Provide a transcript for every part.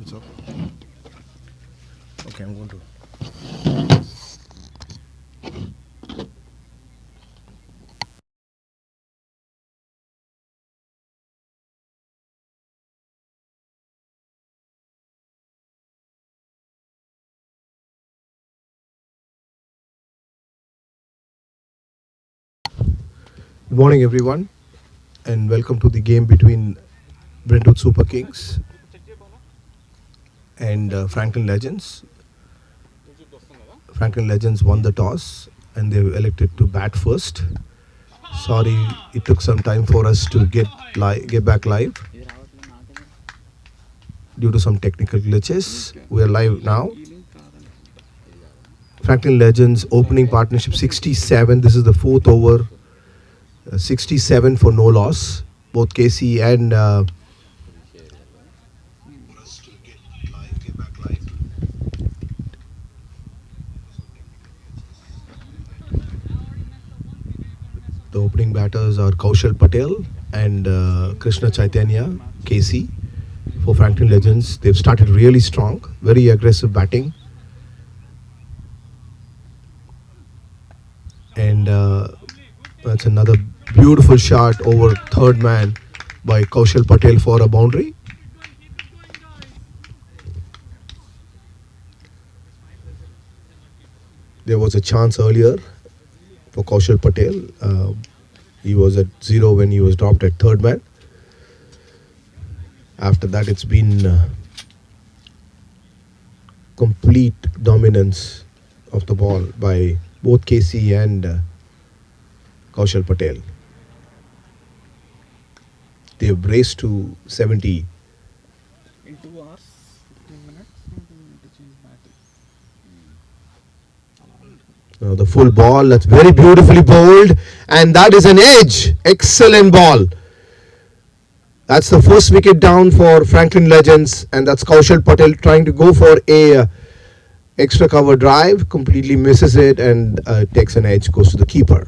It's okay. Okay, I'm going to. Good morning, everyone, and welcome to the game between Brentwood Super Kings and Franklin Legends. Franklin Legends won the toss and they elected to bat first. Sorry, it took some time for us to get back live due to some technical glitches. We are live now. Franklin Legends opening partnership 67. This is the fourth over. 67 for no loss. Both KC and the opening batters are Kaushal Patel and Krishna Chaitanya, KC. For Franklin Legends, they've started really strong, very aggressive batting. And that's another beautiful shot over third man by Kaushal Patel for a boundary. There was a chance earlier for Kaushal Patel. He was at 0 when he was dropped at third man. After that, it's been complete dominance of the ball by both KC and Kaushal Patel. They have raced to 70. In 2 hours, 15 minutes, to change batting. The full ball, that's very beautifully bowled, and that is an edge. Excellent ball. That's the first wicket down for Franklin Legends, and that's Kaushal Patel trying to go for a extra cover drive, completely misses it and takes an edge, goes to the keeper.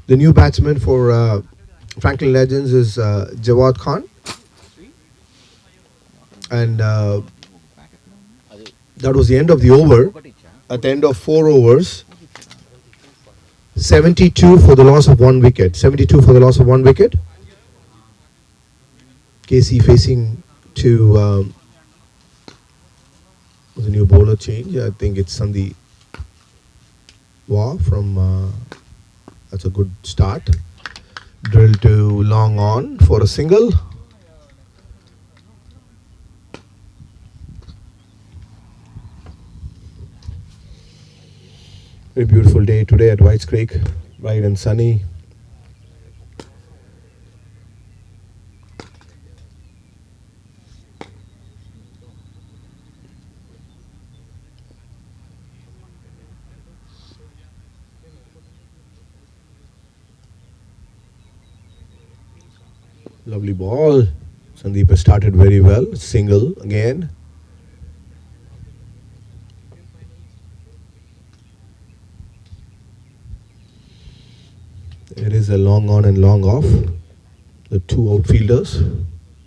The new batsman for Franklin Legends is Jawad Khan, and that was the end of the over. At the end of 4 overs, 72 for the loss of 1 wicket. 72 for the loss of 1 wicket. KC facing to the new bowler change. I think it's Sandeep Waugh from. That's a good start. Drill to long on for a single. Very beautiful day today at Whites Creek, bright and sunny. Lovely ball. Sandeep has started very well. Single again. It is a long on and long off. The two outfielders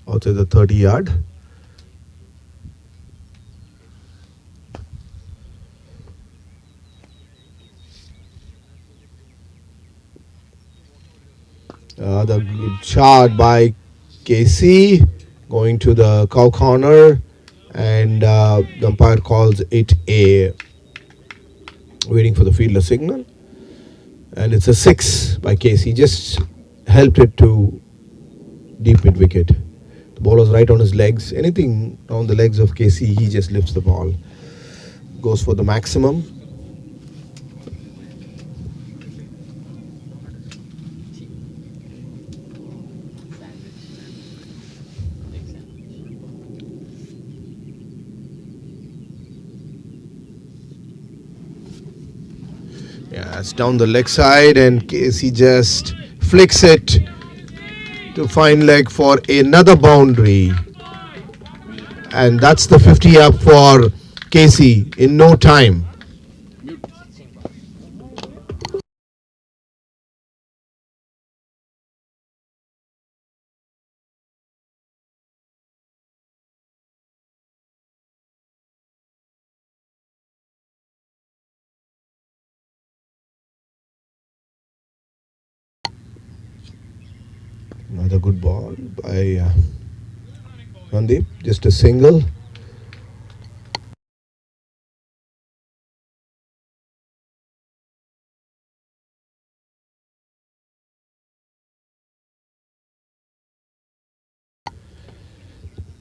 outside the 30-yard. The good shot by KC going to the cow corner, and the umpire calls it a waiting for the fielder signal, and it's a 6 by KC. Just helped it to deep mid wicket. The ball was right on his legs. Anything on the legs of KC, he just lifts the ball. Goes for the maximum. Yeah, it's down the leg side, and KC just flicks it to fine leg for another boundary. And that's the 50 up for KC in no time. Another good ball by Randeep, just a single.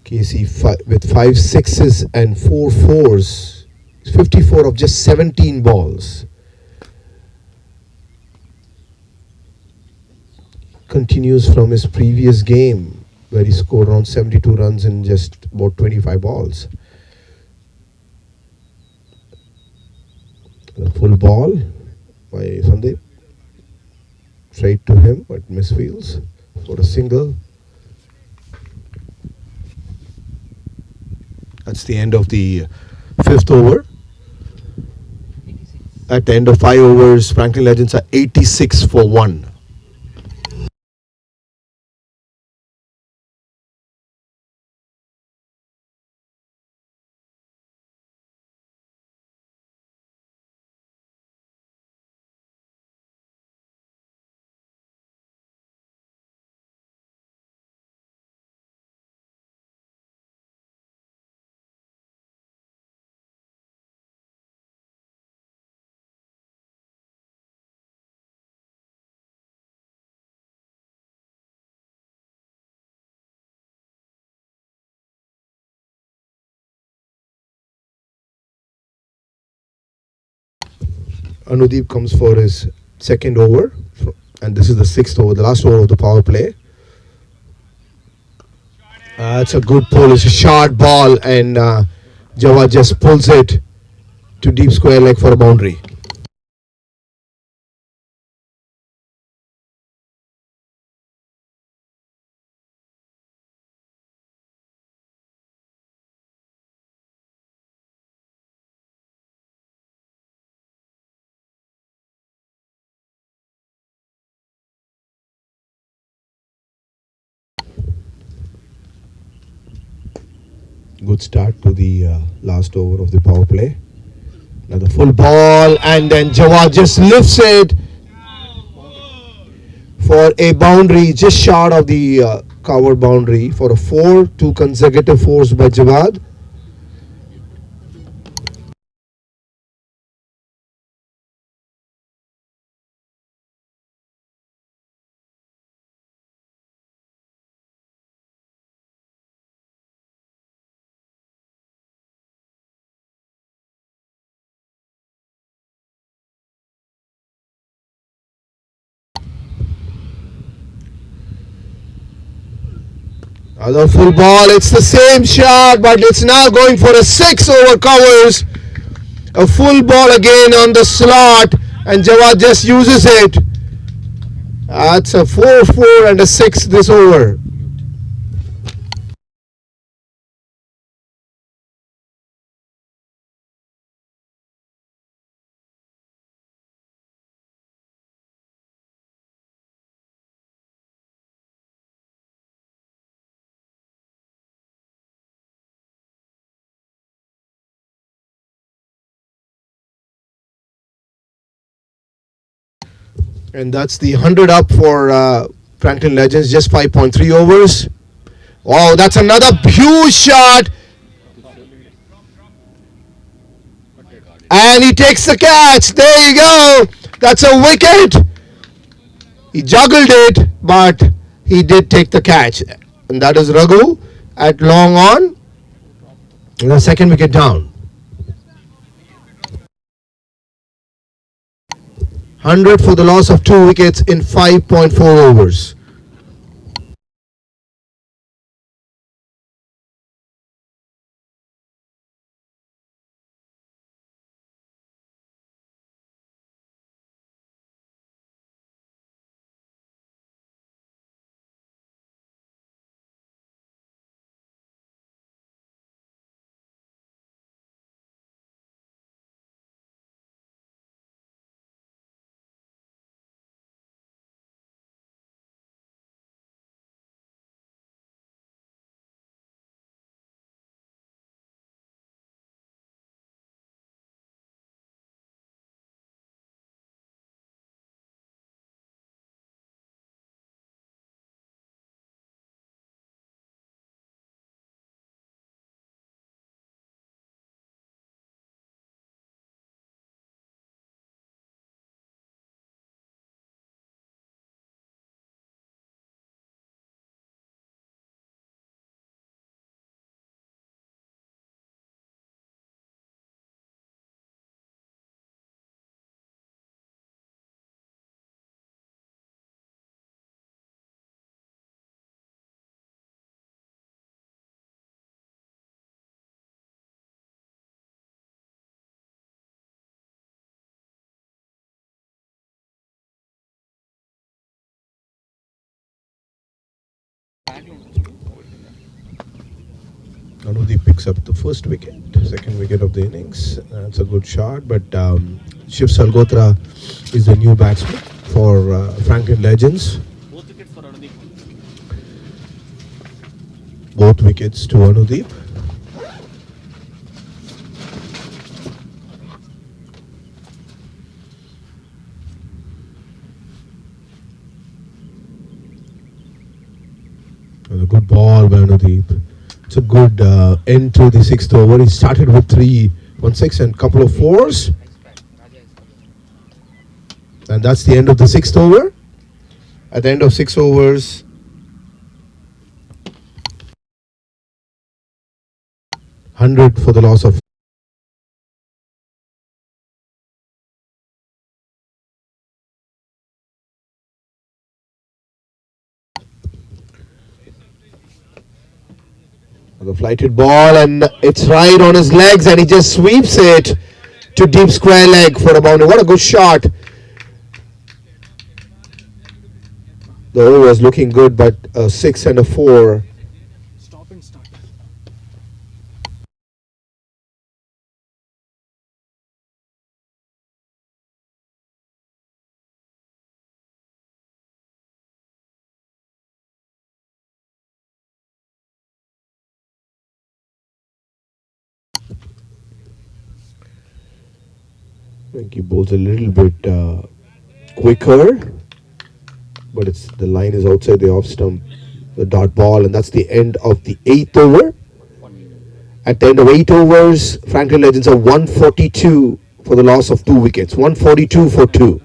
KC with 5 sixes and 4 fours, 54 of just 17 balls. Continues from his previous game where he scored around 72 runs in just about 25 balls. The full ball by Sandeep, straight to him, but misfields for a single. That's the end of the 5th over. At the end of 5 overs, Franklin Legends are 86 for 1. Anudeep comes for his second over, and this is the 6th over, the last over of the power play. It's a good pull. It's a short ball, and Jawad just pulls it to deep square leg for a boundary. Good start to the last over of the power play. Another full ball, and then Jawad just lifts it for a boundary just short of the cover boundary for a 4. 2 consecutive fours by Jawad. Another full ball. It's the same shot, but it's now going for a 6 over covers. A full ball again on the slot, and Jawad just uses it. That's a 4-4 and a 6 this over. And that's the 100 up for Franklin Legends, just 5.3 overs. Oh, that's another huge shot. And he takes the catch. There you go. That's a wicket. He juggled it, but he did take the catch. And that is Raghu at long on. And the second wicket down. 100 for the loss of 2 wickets in 5.4 overs. Anudeep picks up the first wicket, second wicket of the innings. That's a good shot, but Shiv Salgotra is the new batsman for Franklin Legends. Both wickets for Anudeep. Both wickets to Anudeep. And a good ball by Anudeep. It's a good end to the 6th over. He started with 3 1-6 and couple of 4s. And that's the end of the 6th over. At the end of 6 overs, 100 for the loss of. The flighted ball, and it's right on his legs, and he just sweeps it to deep square leg for a boundary. What a good shot. The over was looking good, but a 6 and a 4. Stop and start. I think he bowls a little bit quicker, but it's the line is outside the off stump, the dot ball, and that's the end of the 8th over. At the end of 8 overs, Franklin Legends are 142 for the loss of 2 wickets. 142 for 2.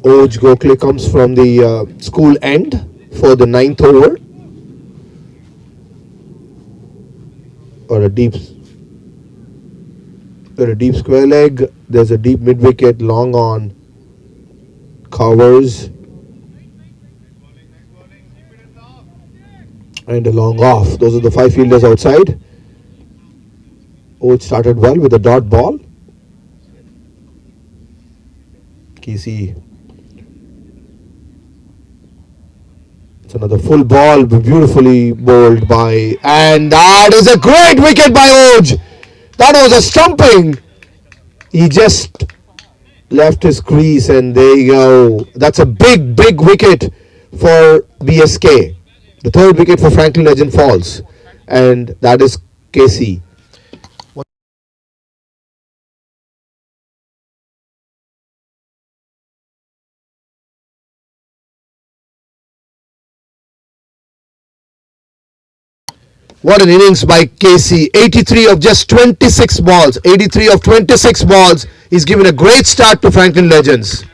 Oj Gokhale comes from the school end for the ninth over. Or a deep square leg. There's a deep mid wicket, long on, covers, and a long off. Those are the 5 fielders outside. Oj started well with a dot ball. Casey. It's another full ball, beautifully bowled by, and that is a great wicket by Oj. That was a stumping. He just left his crease, and there you go. That's a big wicket for BSK. The third wicket for Franklin Legend falls, and that is Casey. What an innings by Casey. 83 of just 26 balls. 83 of 26 balls. He's given a great start to Franklin Legends.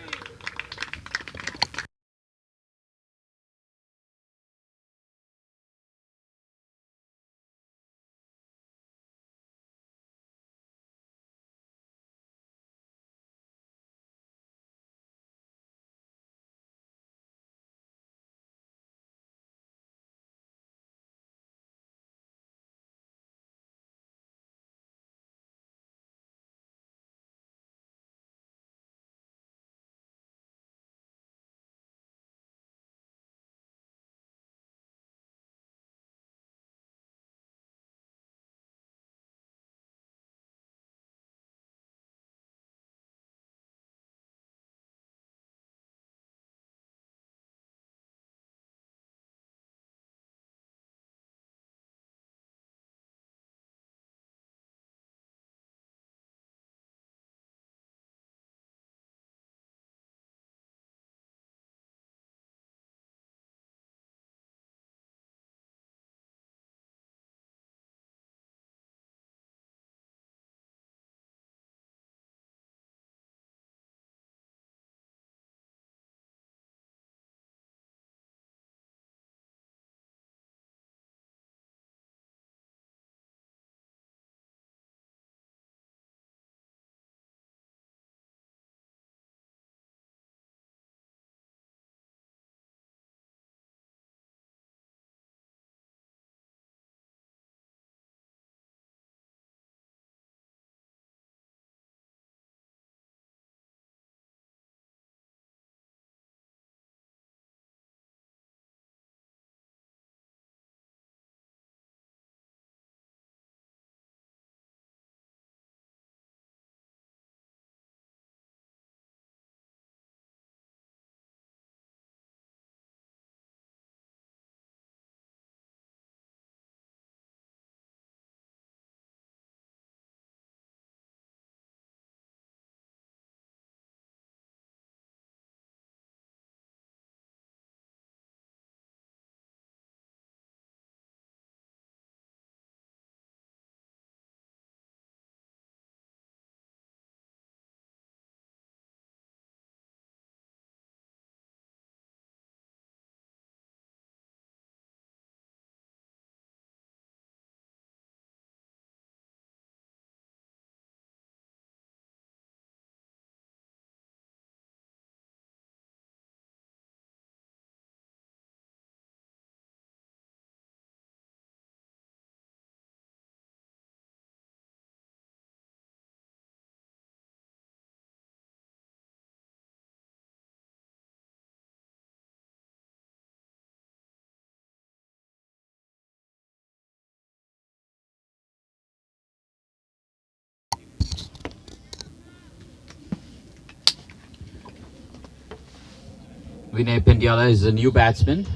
Vinay Pendyala is the new batsman,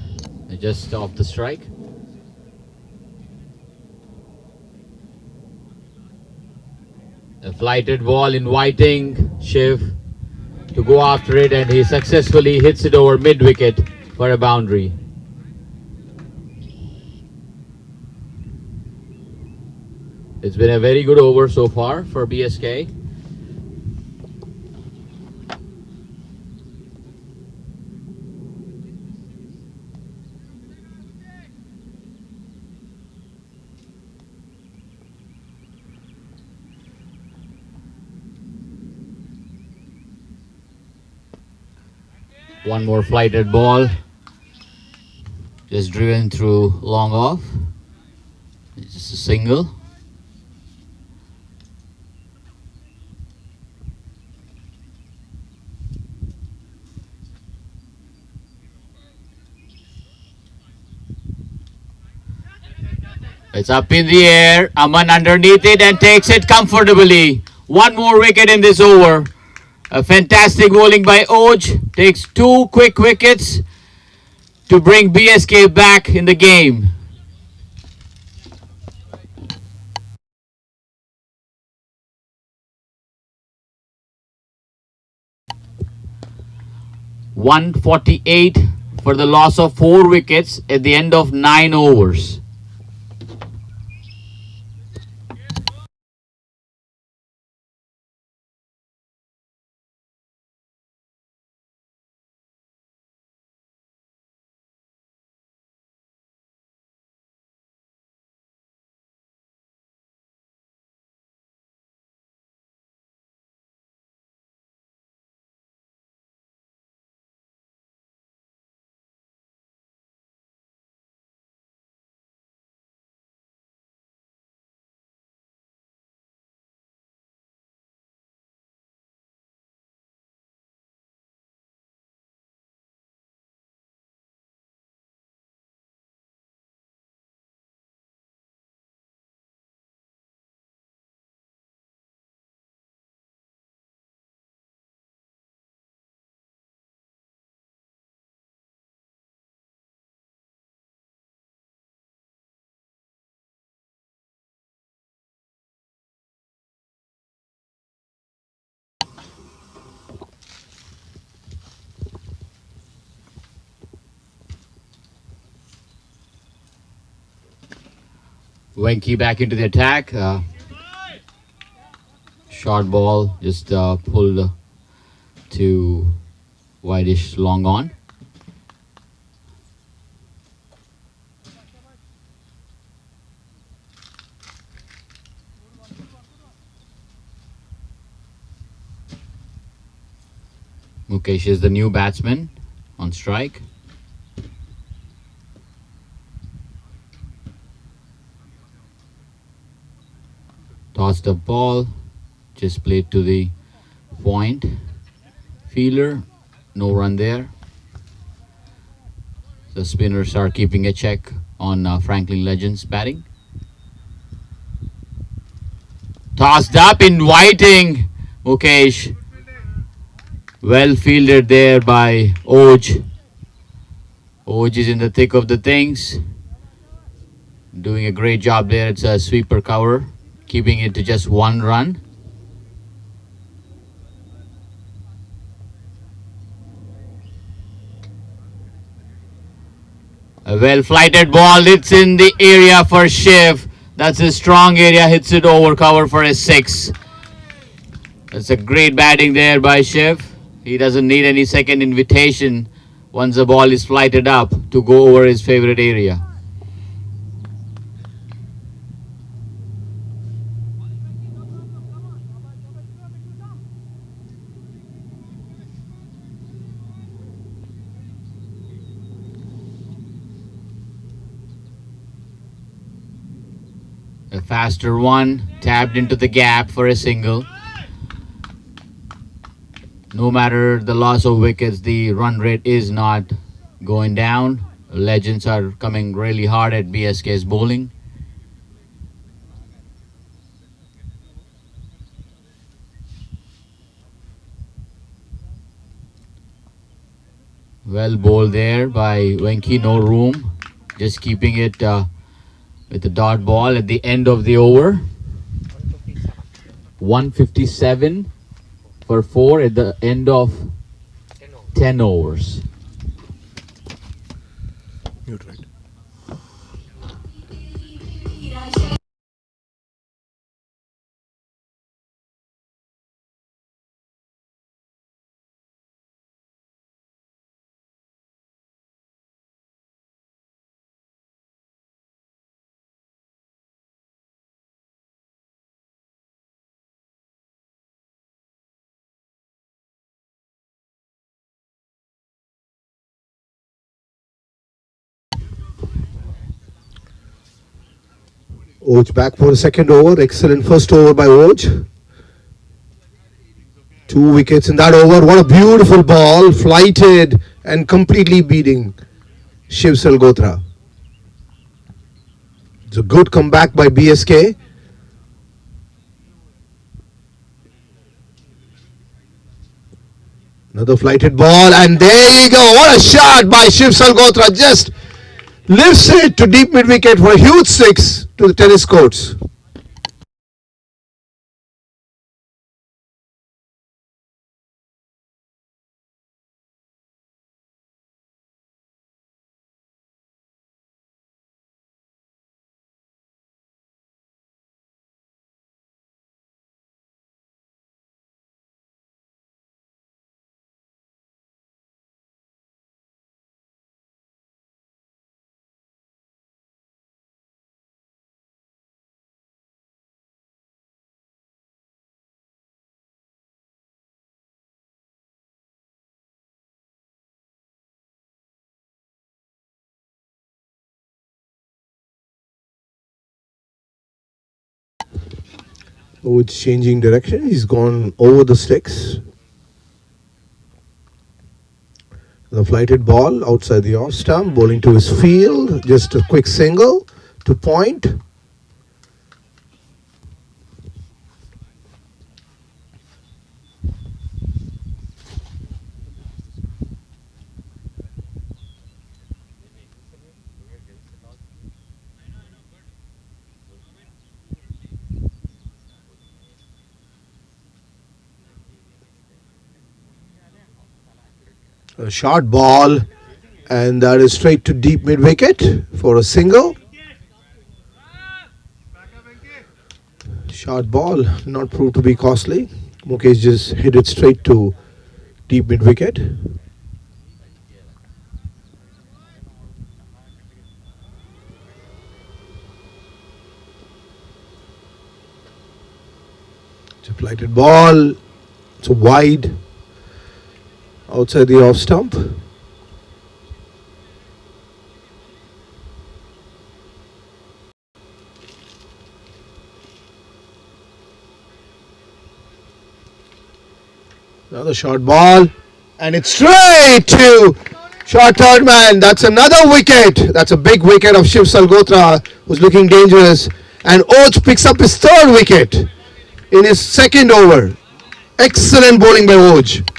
just off the strike. A flighted ball inviting Shiv to go after it, and he successfully hits it over mid-wicket for a boundary. It's been a very good over so far for BSK. One more flighted ball. Just driven through long off. It's just a single. It's up in the air. Aman underneath it and takes it comfortably. One more wicket in this over. A fantastic bowling by Oj. Takes 2 quick wickets to bring BSK back in the game. .148 for the loss of 4 wickets at the end of 9 overs. Wenky back into the attack. Short ball just pulled to wideish long on. Mukesh is the new batsman on strike. Tossed up ball, just played to the point. Fielder, no run there. The spinners are keeping a check on Franklin Legends batting. Tossed up, inviting Mukesh. Well fielded there by Oj. Oj is in the thick of the things. Doing a great job there. It's a sweeper cover, keeping it to just 1 run. A well flighted ball. It's in the area for Shiv. That's a strong area. Hits it over cover for a 6. That's a great batting there by Shiv. He doesn't need any second invitation once the ball is flighted up to go over his favorite area. A faster one, tapped into the gap for a single. No matter the loss of wickets, the run rate is not going down. Legends are coming really hard at BSK's bowling. Well bowled there by Wenky, no room. Just keeping it with the dot ball at the end of the over. 157 for 4 at the end of 10 overs. Mute, right? Oj back for the second over. Excellent first over by Oj. 2 wickets in that over. What a beautiful ball. Flighted and completely beating Shiv Salgotra. It's a good comeback by BSK. Another flighted ball, and there you go. What a shot by Shiv Salgotra. Just lifts it to deep mid wicket for a huge six to the tennis courts. Oh, it's changing direction. He's gone over the sticks. The flighted ball outside the off stump, bowling to his field. Just a quick single to point. A short ball, and that is straight to deep mid wicket for a single. Short ball, not proved to be costly. Mukesh just hit it straight to deep mid wicket. It's a flighted ball. It's a wide outside the off stump. Another short ball, and it's straight to short third man. That's another wicket. That's a big wicket of Shiv Salgotra, who's looking dangerous. And Oj picks up his third wicket in his second over. Excellent bowling by Oj.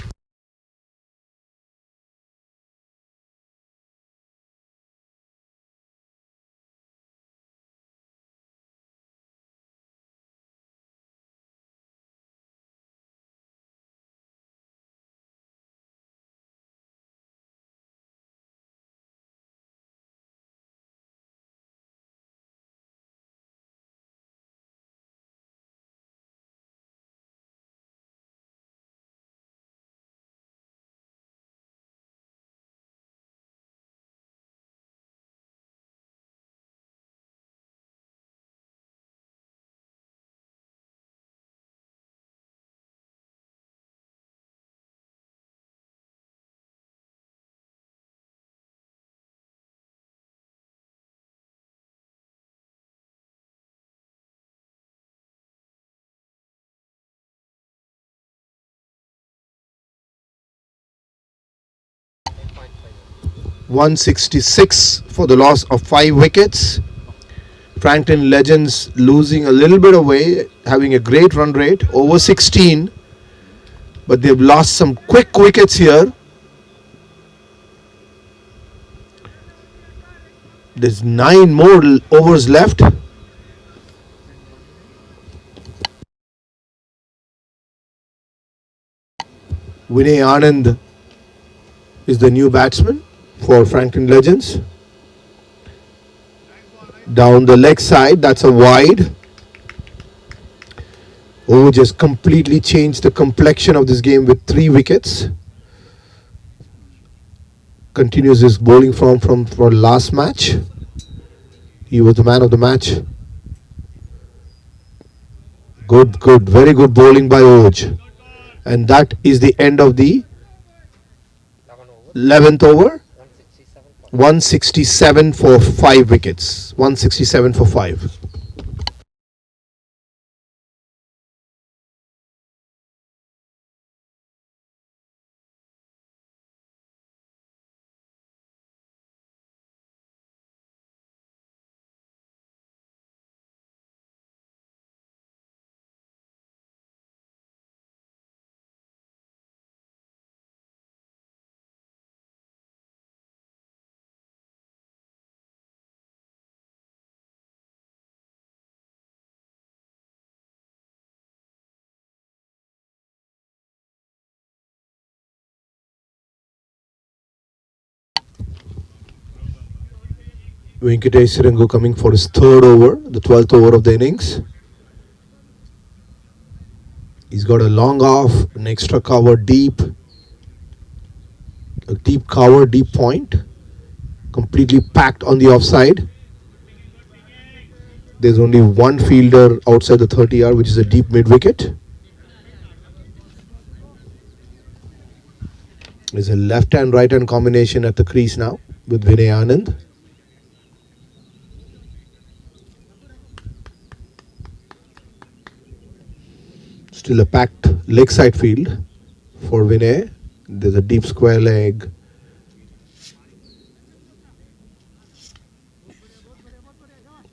.166 for the loss of 5 wickets. Franklin Legends losing a little bit away, having a great run rate, over 16. But they've lost some quick wickets here. There's 9 more overs left. Vinay Anand is the new batsman for Franklin Legends. Down the leg side, that's a wide. Oh, just completely changed the complexion of this game with 3 wickets. Continues his bowling form from for last match. He was the man of the match. Good, very good bowling by Oj. And that is the end of the 11th over. 167 for 5 wickets. 167 for 5. Venkatesh Sirangu coming for his third over, the 12th over of the innings. He's got a long off, an extra cover deep, a deep cover, deep point, completely packed on the offside. There's only one fielder outside the 30-yard, which is a deep mid-wicket. There's a left-hand, right-hand combination at the crease now with Vinay Anand. Still a packed leg side field for Vinay. There's a deep square leg.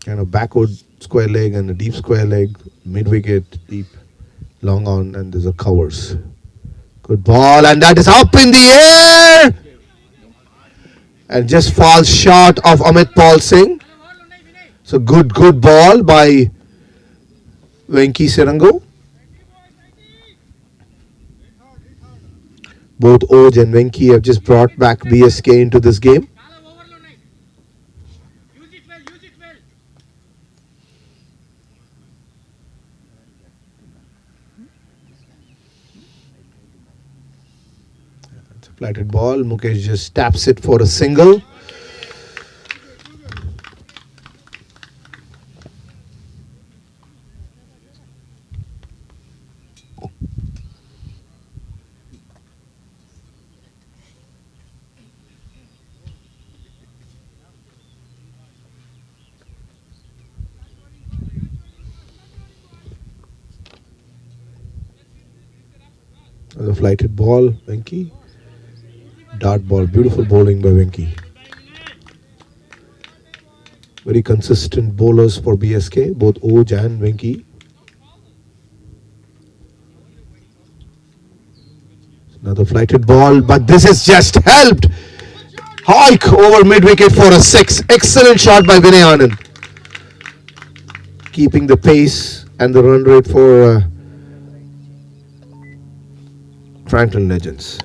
Kind of backward square leg and a deep square leg. Mid wicket, deep, long on, and there's a covers. Good ball, and that is up in the air! And just falls short of Amit Paul Singh. So good ball by Venki Sirangu. Both Oj and Venki have just brought back BSK into this game. It's a flatted ball. Mukesh just taps it for a single. The flighted ball, Venki. Dart ball, beautiful bowling by Venki. Very consistent bowlers for BSK, both Oj and Venki. Another flighted ball, but this is just helped. Hike over mid wicket for a six. Excellent shot by Vinay Anand. Keeping the pace and the run rate for Franklin Legends.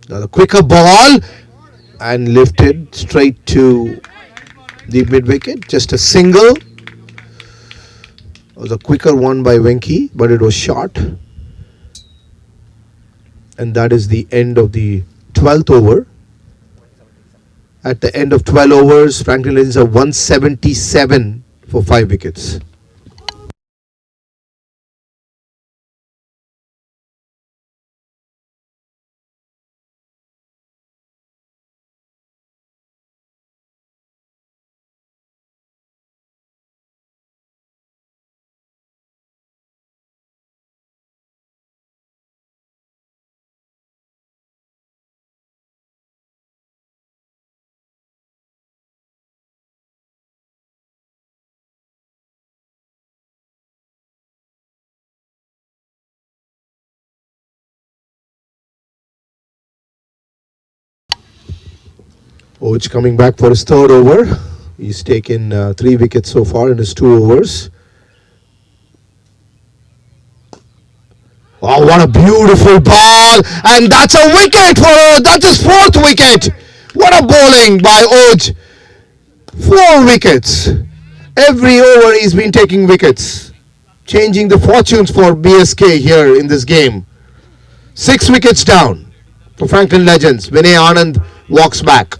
Now the quicker ball and lifted straight to the mid wicket. Just a single. It was a quicker one by Venki, but it was short. And that is the end of the 12th over. At the end of 12 overs, Franklin Legends are 177 for 5 wickets. Oj coming back for his third over. He's taken 3 wickets so far in his 2 overs. Oh, what a beautiful ball! And that's a wicket for that's his 4th wicket. What a bowling by Oj. 4 wickets. Every over he's been taking wickets. Changing the fortunes for BSK here in this game. 6 wickets down for Franklin Legends. Vinay Anand walks back.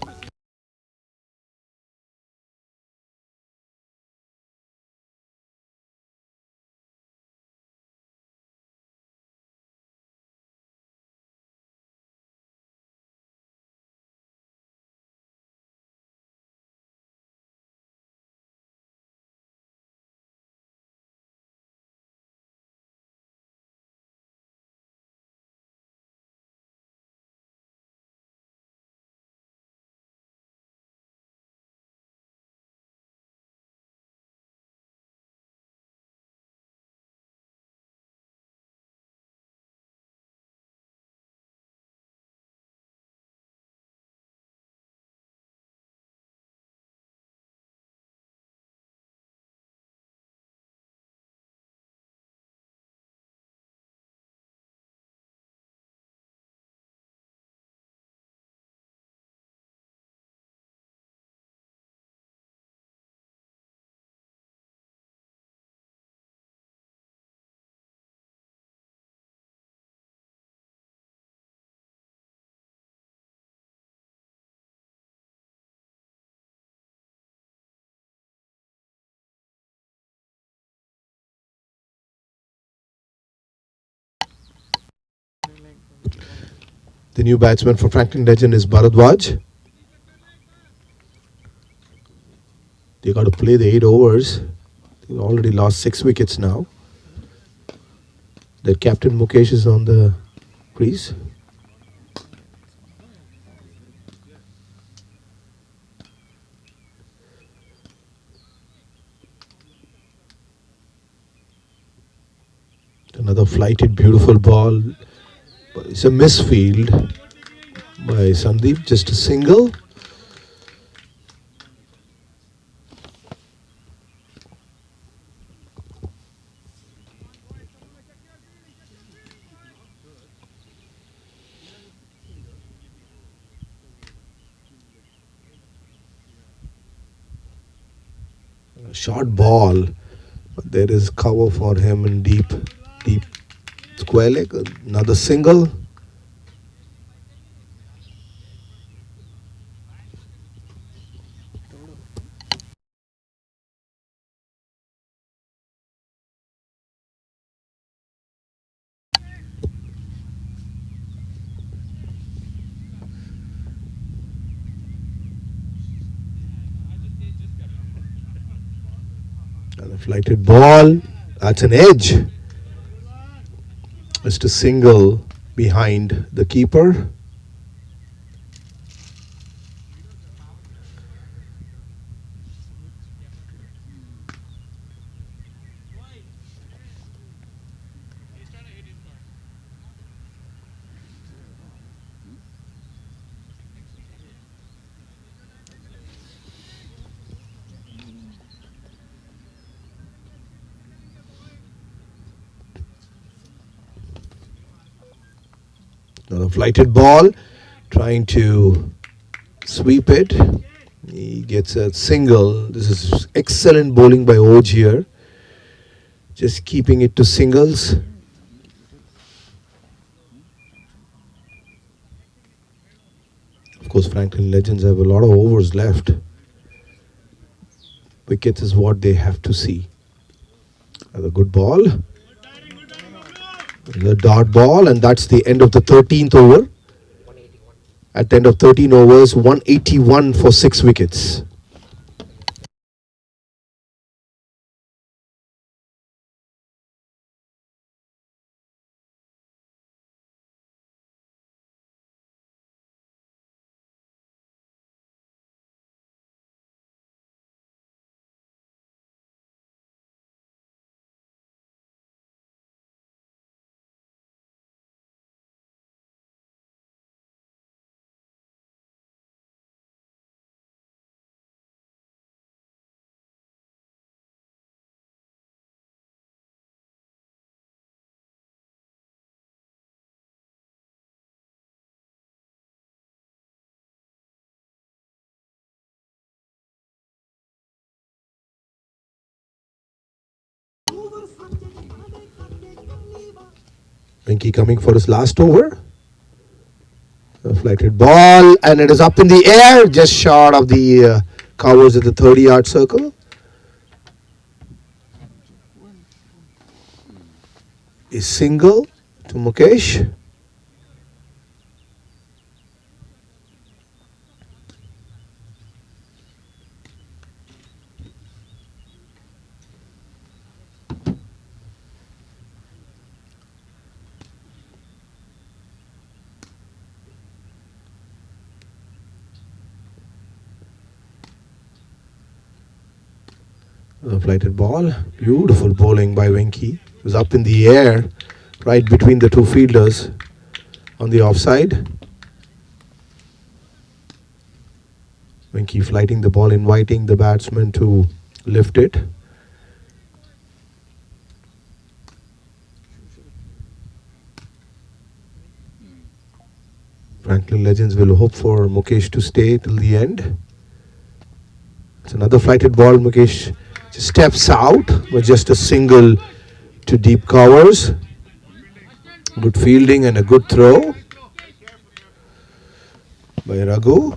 The new batsman for Franklin Legend is Bharadwaj. They got to play the 8 overs. They've already lost 6 wickets now. Their captain Mukesh is on the crease. Another flighted beautiful ball. It's a misfield by Sandeep, just a single. A short ball, but there is cover for him in deep square leg. Another single. And a flighted ball. That's an edge. Just a single behind the keeper. Another flighted ball, trying to sweep it. He gets a single. This is excellent bowling by Oj here. Just keeping it to singles. Of course, Franklin Legends have a lot of overs left. Wickets is what they have to see. Another good ball. The dot ball, and that's the end of the 13th over. At the end of 13 overs, 181 for 6 wickets. Winky coming for his last over. A flighted ball, and it is up in the air, just short of the covers at the 30-yard circle. A single to Mukesh. A flighted ball. Beautiful bowling by Winky. It was up in the air, right between the two fielders on the offside. Winky flighting the ball, inviting the batsman to lift it. Franklin Legends will hope for Mukesh to stay till the end. It's another flighted ball. Mukesh just steps out with just a single to deep covers. Good fielding and a good throw by Raghu.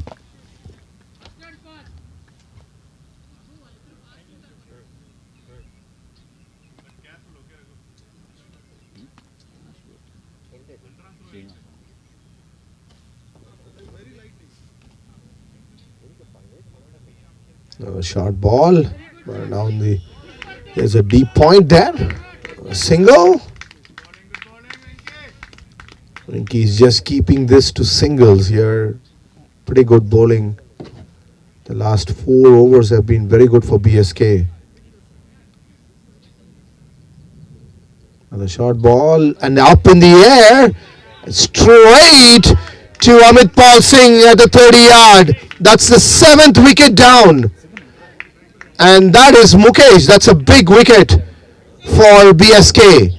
A short ball. Down the. There's a deep point there. A single. He's just keeping this to singles here. Pretty good bowling. The last 4 overs have been very good for BSK. And the short ball and up in the air, straight to Amit Paul Singh at the 30-yard. That's the 7th wicket down. And that is Mukesh. That's a big wicket for BSK.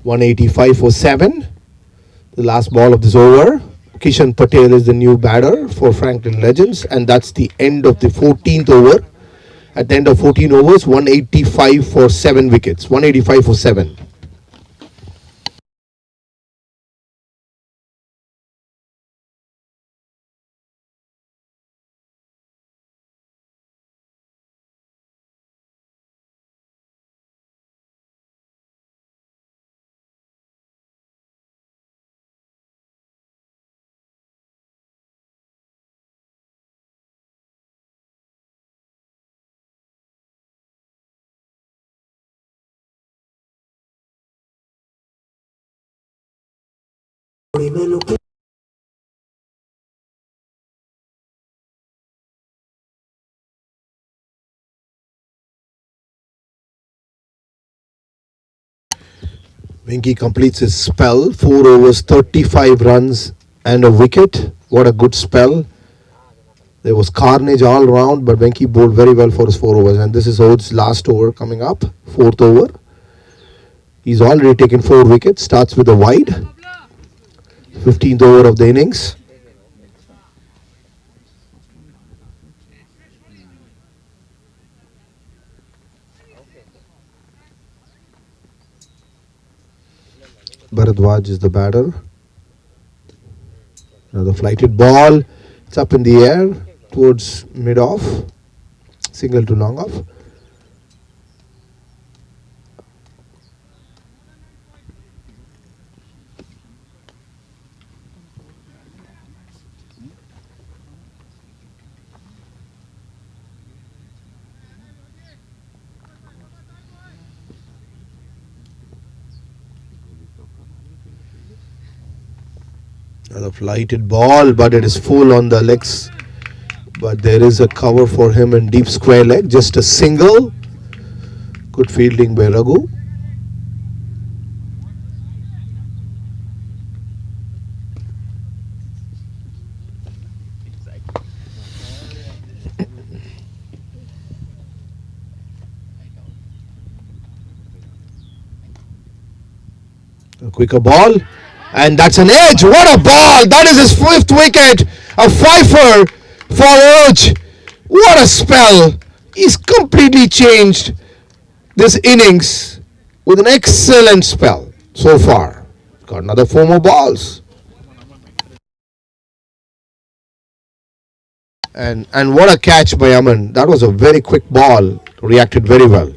.185 for 7. The last ball of this over. Kishan Patel is the new batter for Franklin Legends, and that's the end of the 14th over. At the end of 14 overs, 185 for 7 wickets. 185 for 7. Venki completes his spell. 4 overs, 35 runs and a wicket. What a good spell. There was carnage all round, but Venki bowled very well for his 4 overs. And this is Ode's last over coming up, 4th over. He's already taken 4 wickets. Starts with a wide. 15th over of the innings. Bharadwaj is the batter. Another flighted ball. It's up in the air towards mid-off. Single to long off. Another flighted ball, but it is full on the legs. But there is a cover for him in deep square leg. Just a single. Good fielding by Raghu. A quicker ball. And that's an edge. What a ball. That is his 5th wicket. A fifer for Oj. What a spell. He's completely changed this innings with an excellent spell so far. Got another 4 more balls. And what a catch by Aman. That was a very quick ball. Reacted very well.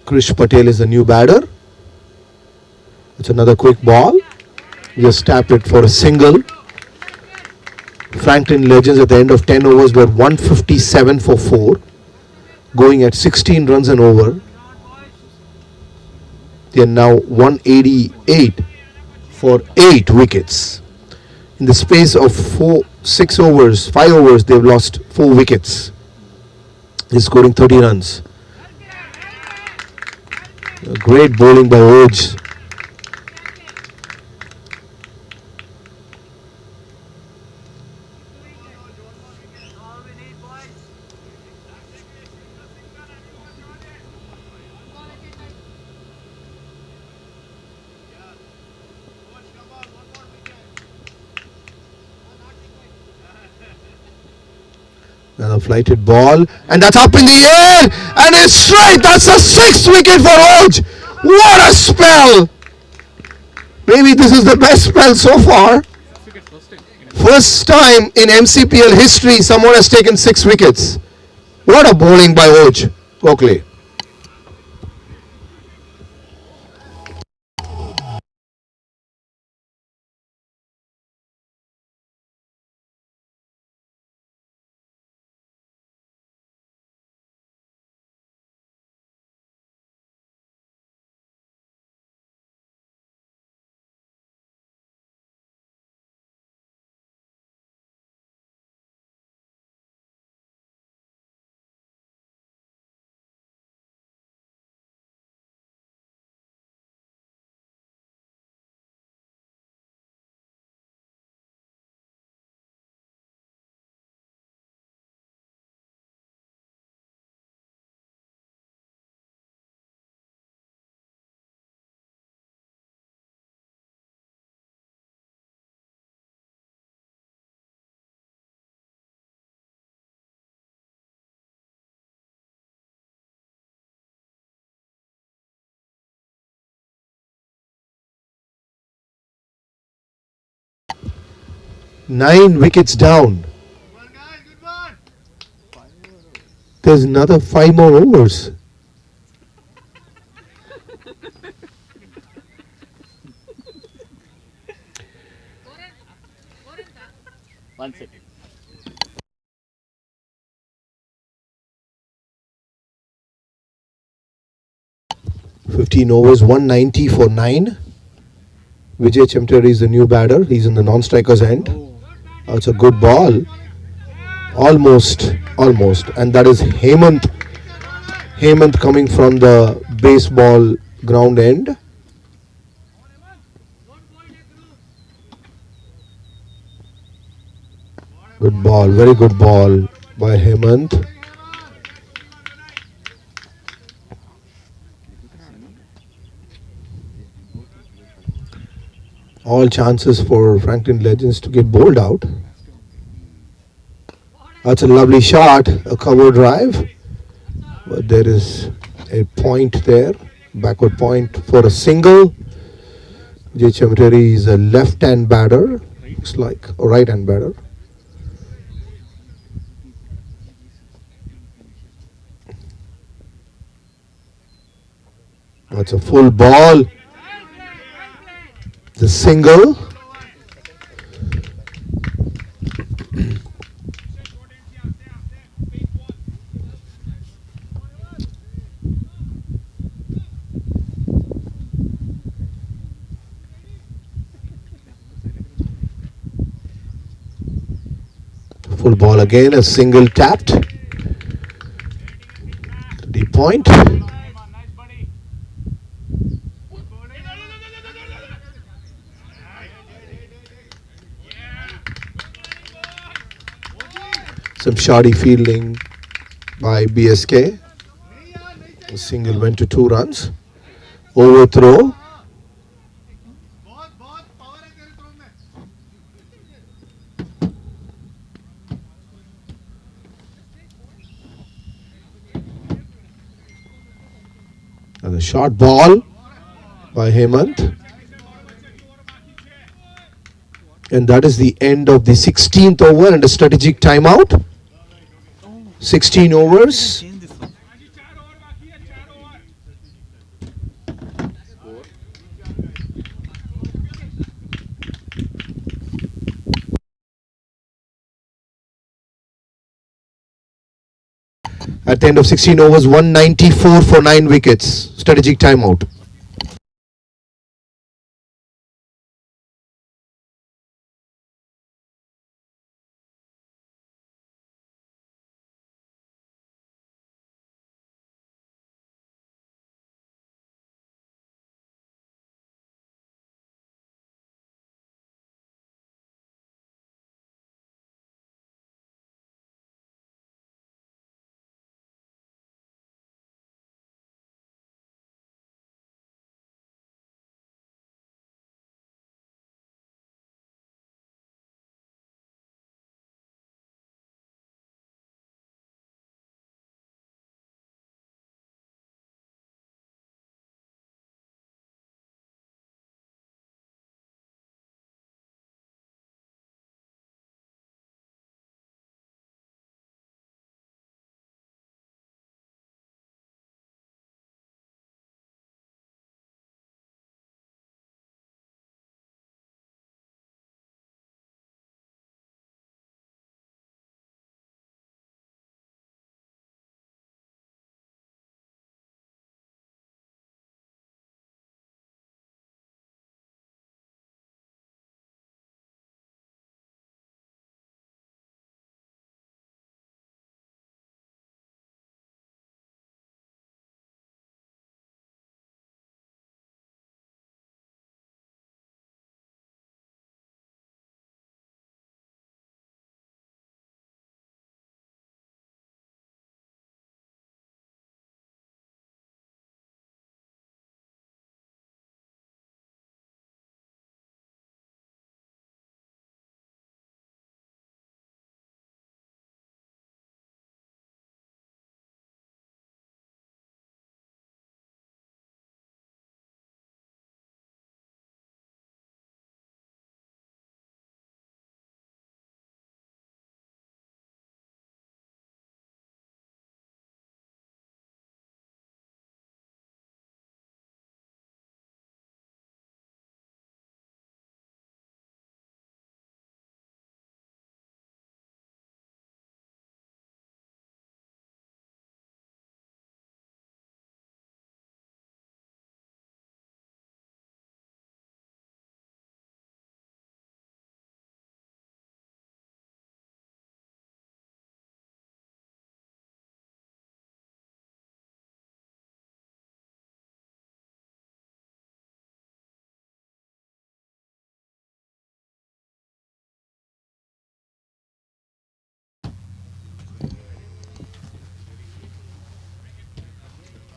Krish Patel is the new batter. It's another quick ball. Just tapped it for a single. Franklin Legends at the end of 10 overs were 157 for 4, going at 16 runs and over. They are now 188 for 8 wickets. In the space of 5 overs, they've lost 4 wickets. He's scoring 30 runs. A great bowling by Oj. Another flighted ball, and that's up in the air, and it's straight. That's a 6th wicket for Oj. What a spell! Maybe this is the best spell so far. First time in MCPL history someone has taken 6 wickets. What a bowling by Oj. Gokhale. Nine wickets down. There's another 5 more overs. One second. 15 overs, 190 for 9. Vijay Chemteri is the new batter. He's in the non-striker's end. It's a good ball. Almost. And that is Hemant. Hemant coming from the baseball ground end. Good ball, very good ball by Hemant. All chances for Franklin Legends to get bowled out. That's a lovely shot, a cover drive. But there is a point there, backward point for a single. J. Chemeteri is a left-hand batter, looks like a right-hand batter. That's a full ball. The single. Full ball again, a single tapped. Deep point. Some shoddy fielding by BSK. A single went to 2 runs. Overthrow. And a short ball by Hemant. And that is the end of the 16th over and a strategic timeout. 16 overs. Change this one. At the end of 16 overs, 194 for 9 wickets. Strategic timeout.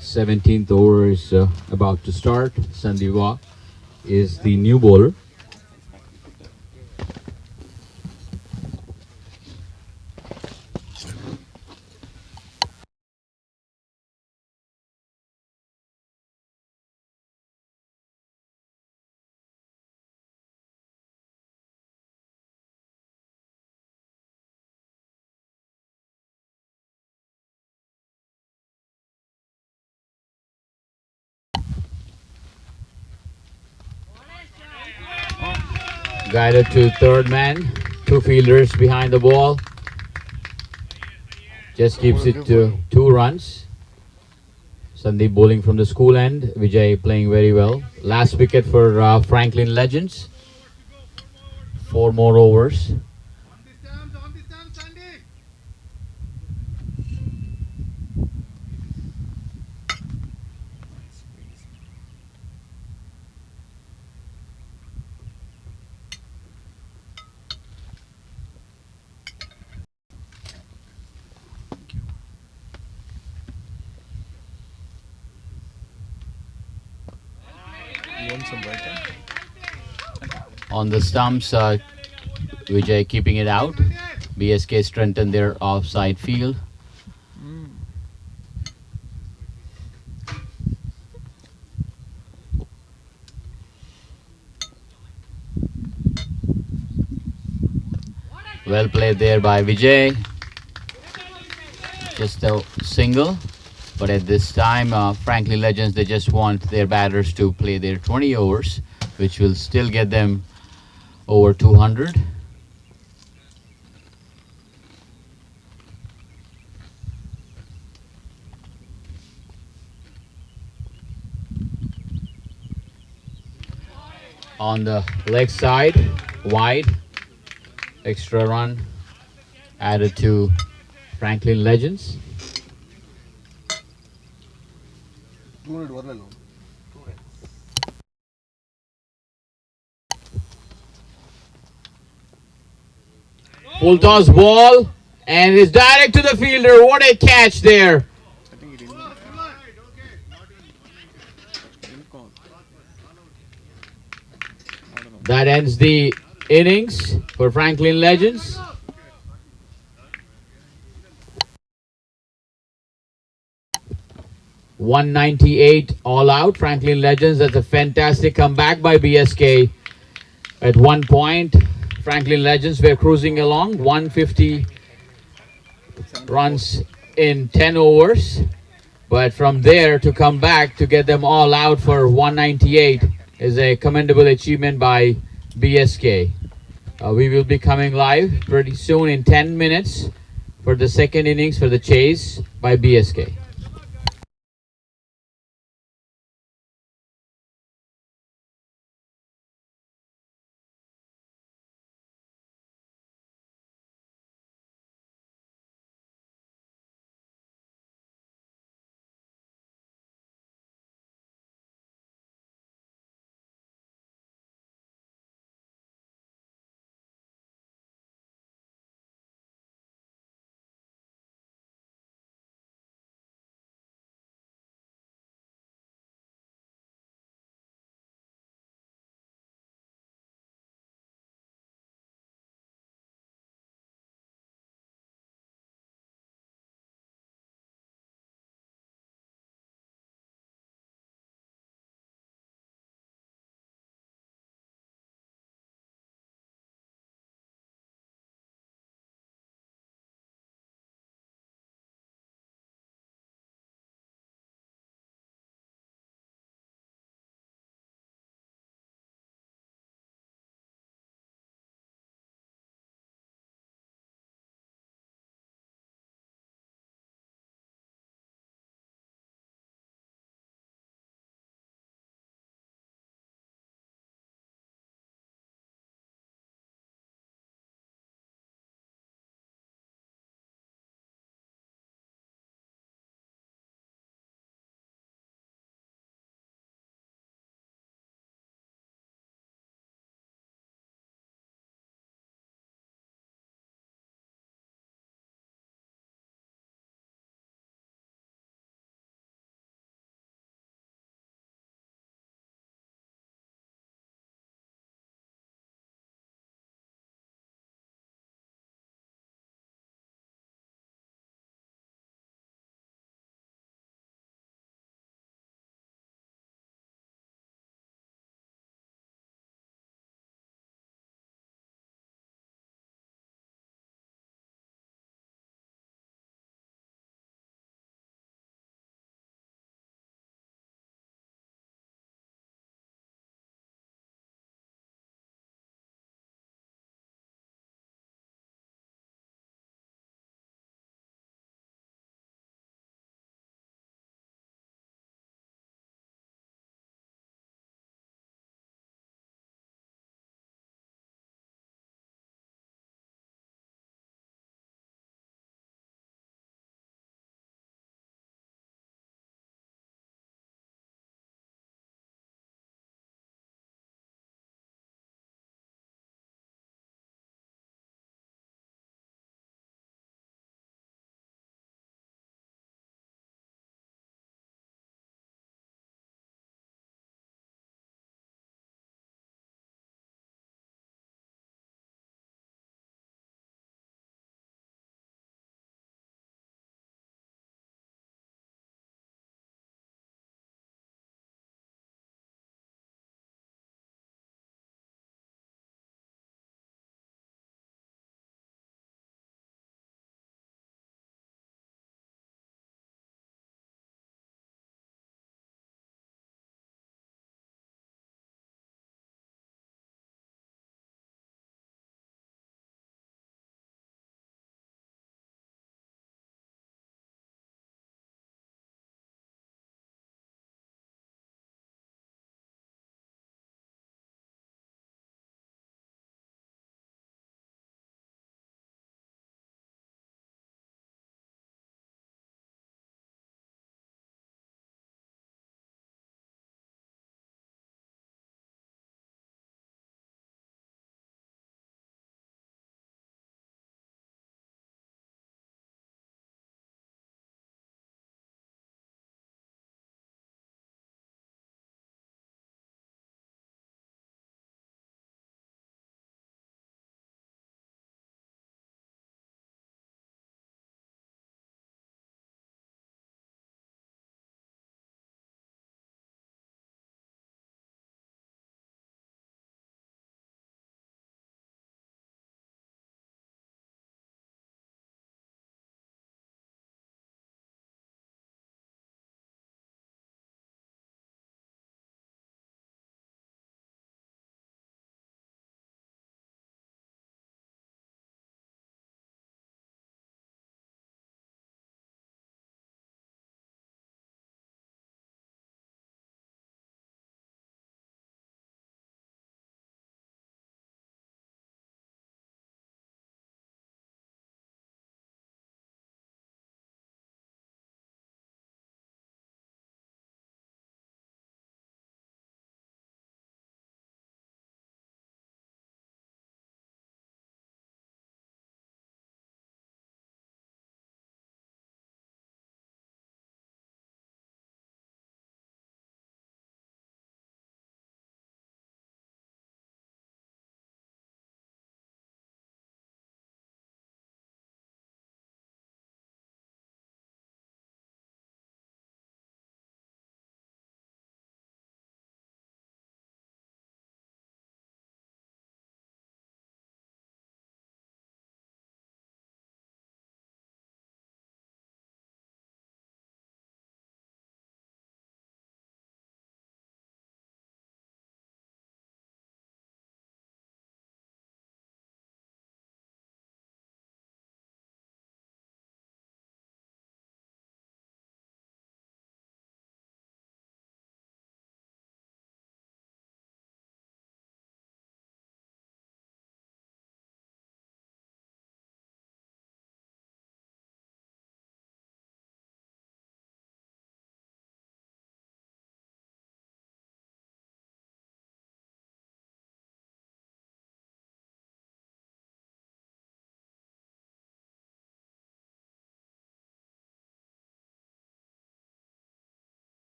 Seventeenth over is about to start. Sandiva is the new bowler. Guided to third man. Two fielders behind the ball. Just keeps it to 2 runs. Sandeep bowling from the school end. Vijay playing very well. Last wicket for Franklin Legends. 4 more overs. You want some brighter? On the stumps, Vijay keeping it out. BSK strengthened their offside field. Well played there by Vijay. Just a single. But at this time, Franklin Legends, they just want their batters to play their 20 overs, which will still get them over 200. On the leg side, wide, extra run added to Franklin Legends. Full toss ball and it's direct to the fielder. What a catch there. I think it didn't call. I don't know. That ends the innings for Franklin Legends. .198 all out. Franklin Legends. That's a fantastic comeback by BSK. At one point, Franklin Legends were cruising along. 150 runs in 10 overs. But from there to come back to get them all out for 198 is a commendable achievement by BSK. We will be coming live pretty soon in 10 minutes for the second innings for the chase by BSK.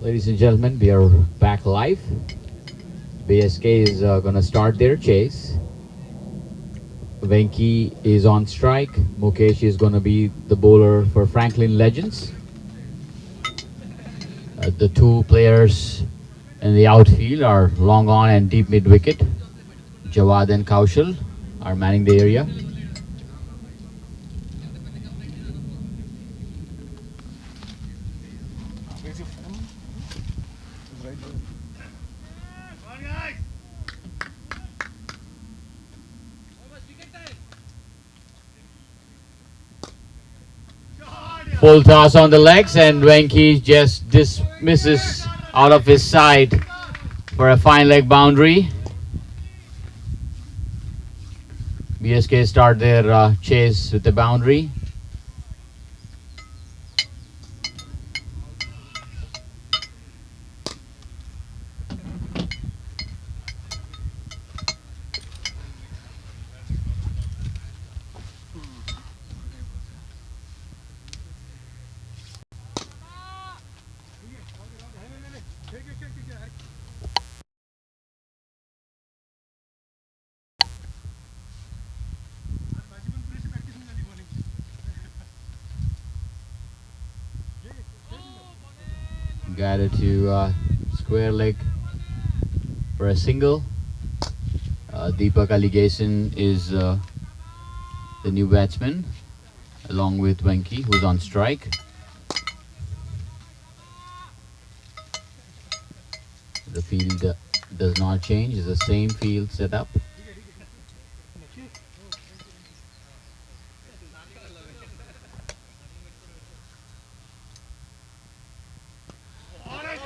Ladies and gentlemen, we are back live. BSK is going to start their chase. Venki is on strike. Mukesh is going to be the bowler for Franklin Legends. The two players in the outfield are long on and deep mid wicket. Jawad and Kaushal are manning the area. Where's your phone? It's right there. Full toss on the legs, and Venki just dismisses out of his side for a fine leg boundary. BSK start their chase with the boundary. Got it to square leg for a single. Deepak Alligation is the new batsman, along with Venki, who's on strike. The field does not change; it's the same field setup.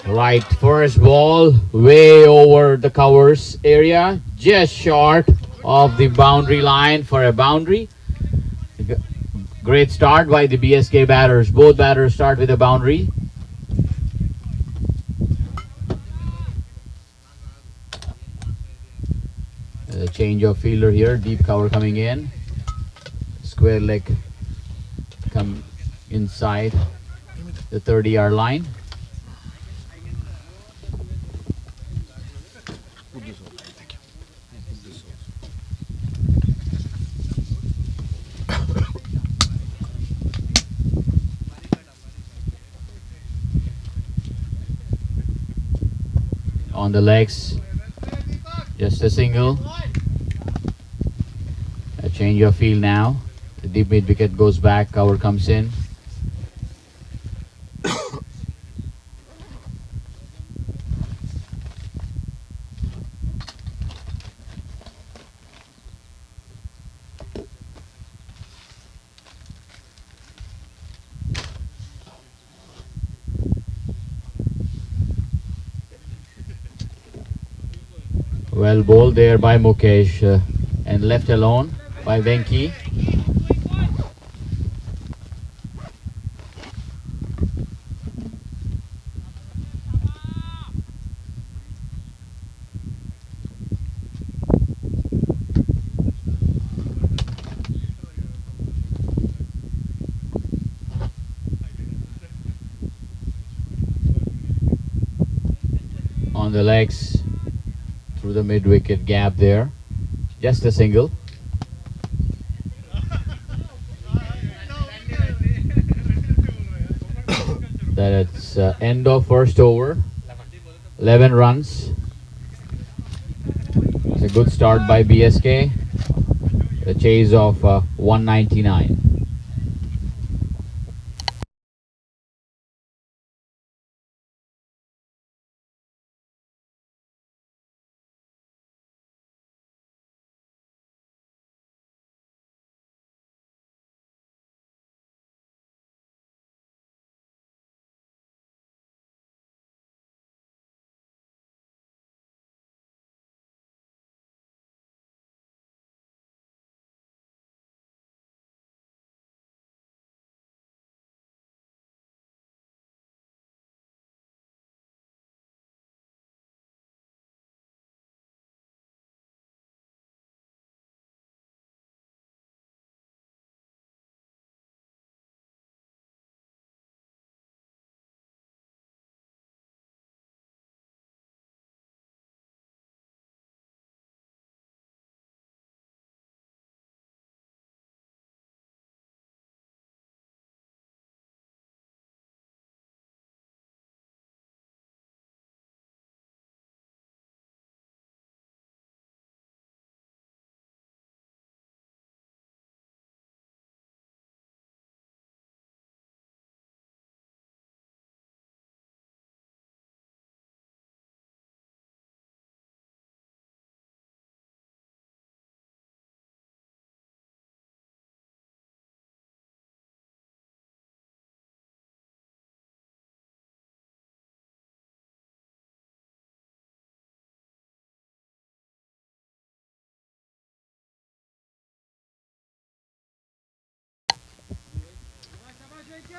Right, first ball way over the covers area, just short of the boundary line for a boundary. Great start by the BSK batters. Both batters start with a boundary. A change of fielder here, deep cover coming in. Square leg come inside the 30-yard line. Put this over. Thank you. Put this over. On the legs, just a single. A change of field now. The deep mid wicket goes back, cover comes in. Well bowled there by Mukesh and left alone by Venki. On the legs, through the mid wicket gap there, just a single. That's end of first over. 11 runs. It's a good start by BSK. The chase of 199.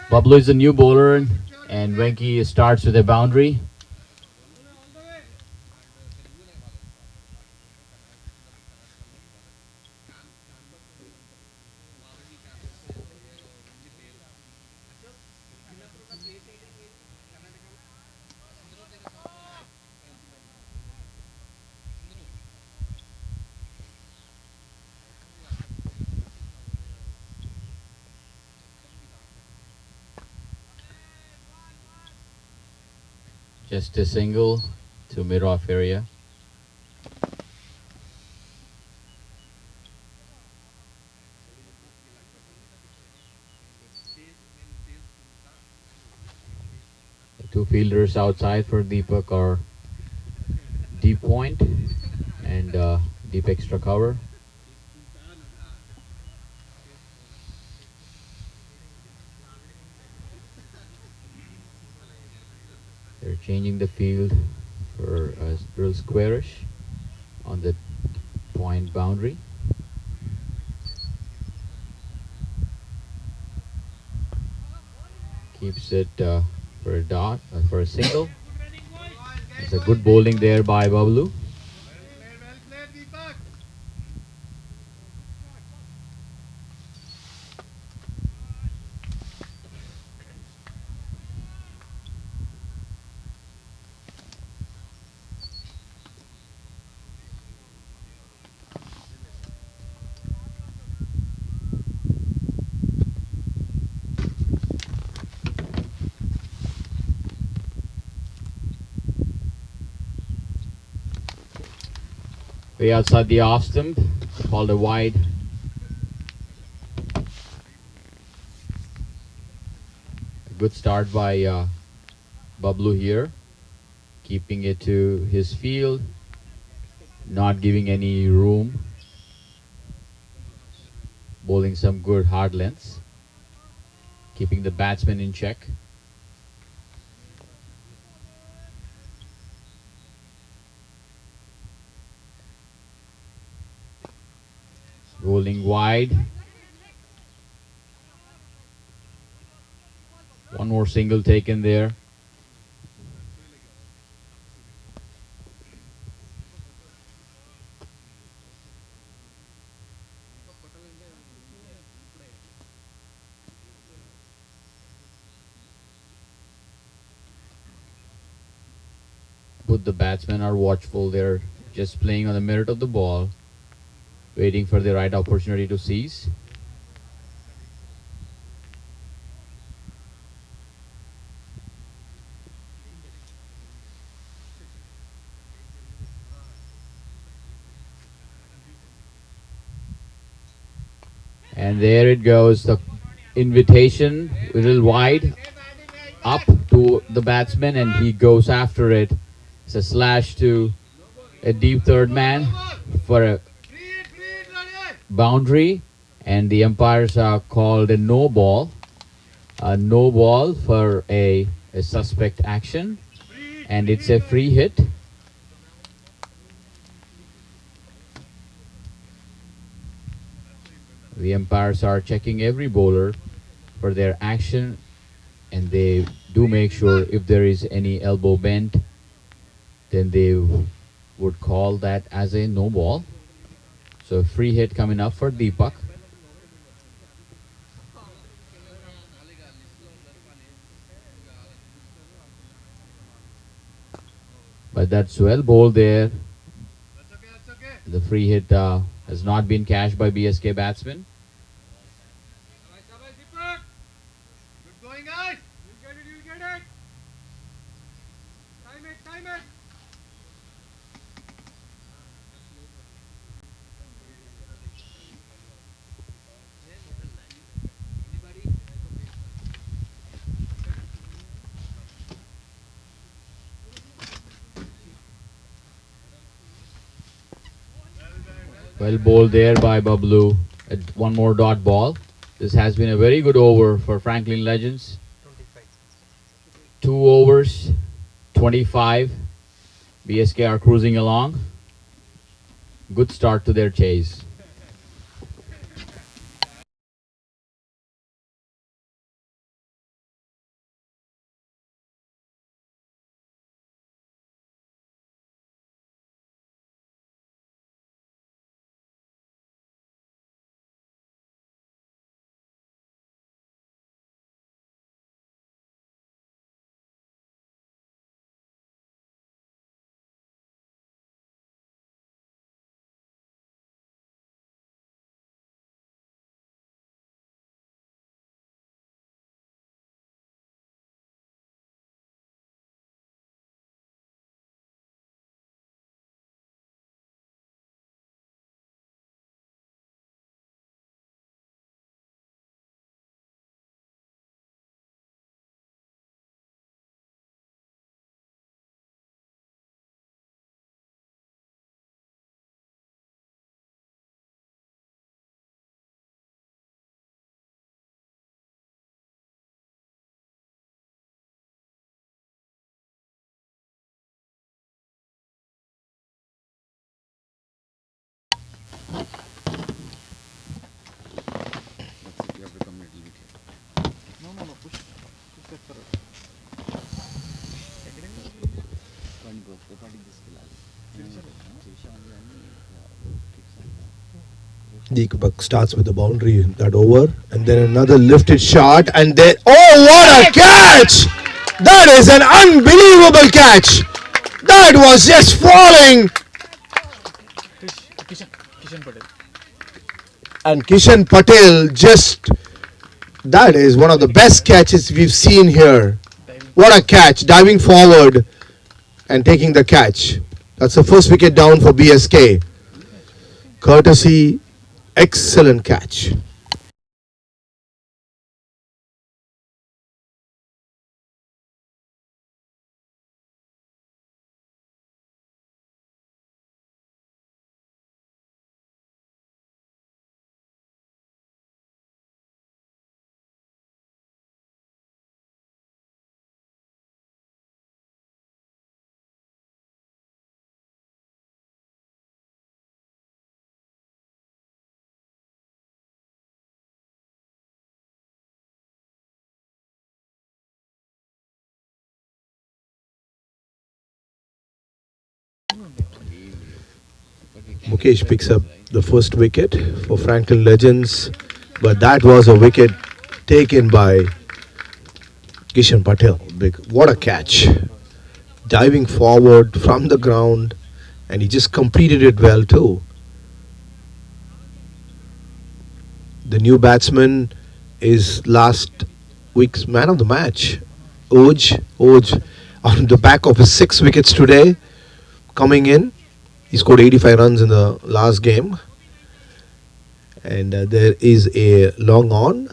Bablu is a new bowler, and Venki starts with a boundary. Just a single to mid-off area. The two fielders outside for Deepak are deep point and deep extra cover. They're changing the field for a real squarish on the point boundary. Keeps it for a dot, for a single. It's a good bowling there by Bablu. Way outside the off stump, called a wide. A good start by Bablu here, keeping it to his field, not giving any room, bowling some good hard lengths, keeping the batsman in check. Rolling wide. One more single taken there. Both the batsmen are watchful. They're just playing on the merit of the ball, waiting for the right opportunity to seize. And there it goes, the invitation, a little wide, up to the batsman, and he goes after it. It's a slash to a deep third man for a boundary, and the umpires are called a no ball. A no ball for a suspect action, and it's a free hit. The umpires are checking every bowler for their action, and they do make sure if there is any elbow bend, then they would call that as a no ball. So free hit coming up for Deepak. But that's well bowled there. The free hit has not been cashed by BSK batsman. Well bowled there by Bablu. One more dot ball. This has been a very good over for Franklin Legends. 2 overs, 25. BSK are cruising along. Good start to their chase. Deepak starts with the boundary that over, and then another lifted shot, and then oh, what a catch! That is an unbelievable catch. That was just falling, Kishan Patel. and Kishan Patel just that is one of the best catches we've seen here. Diving. What a catch, diving forward and taking the catch. That's the first wicket down for BSK. Courtesy, excellent catch. Mukesh picks up the first wicket for Franklin Legends, but that was a wicket taken by Kishan Patel. What a catch! Diving forward from the ground, and he just completed it well too. The new batsman is last week's man of the match, Oj, on the back of his 6 wickets today, coming in. He scored 85 runs in the last game, and there is a long on.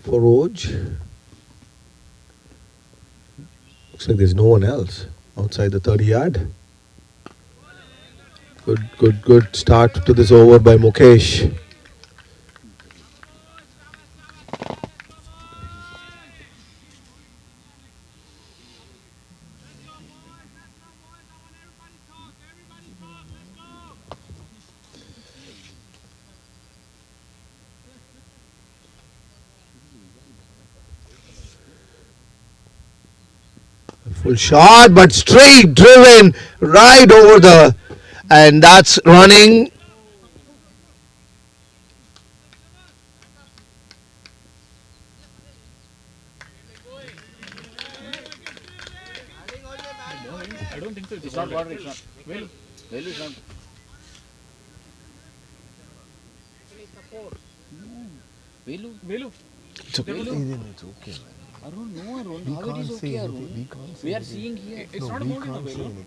For Oj. Looks like there's no one else outside the 30 yard. Good start to this over by Mukesh. Full shot, but straight driven right over the, and that's running. I don't think so. It's not water. It's not. Well, it's not. Velu. It's okay. Velu. It's okay. Arun, no, Arun. We How it can't is say okay, anything. Arun? We can't say We are anything. seeing here. It's No, not a we boundary, no, can't say Velu. anything.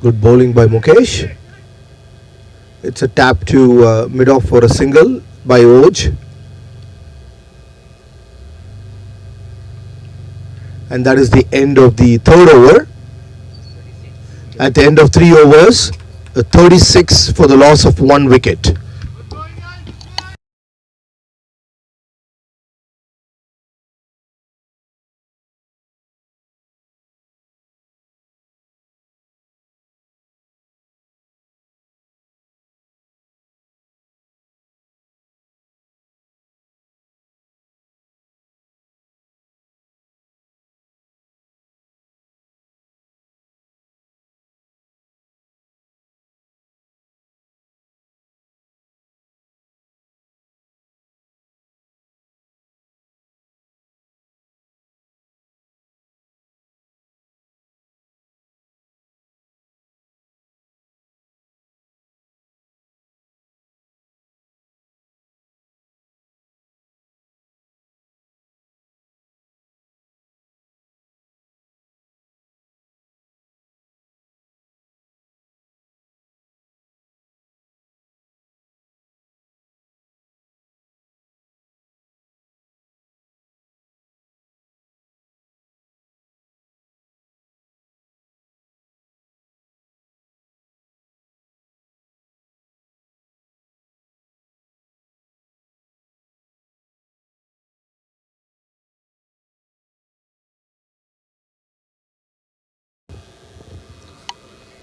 Good bowling by Mukesh. It's a tap to mid off for a single by Oj. And that is the end of the third over. At the end of 3 overs, 36 for the loss of 1 wicket.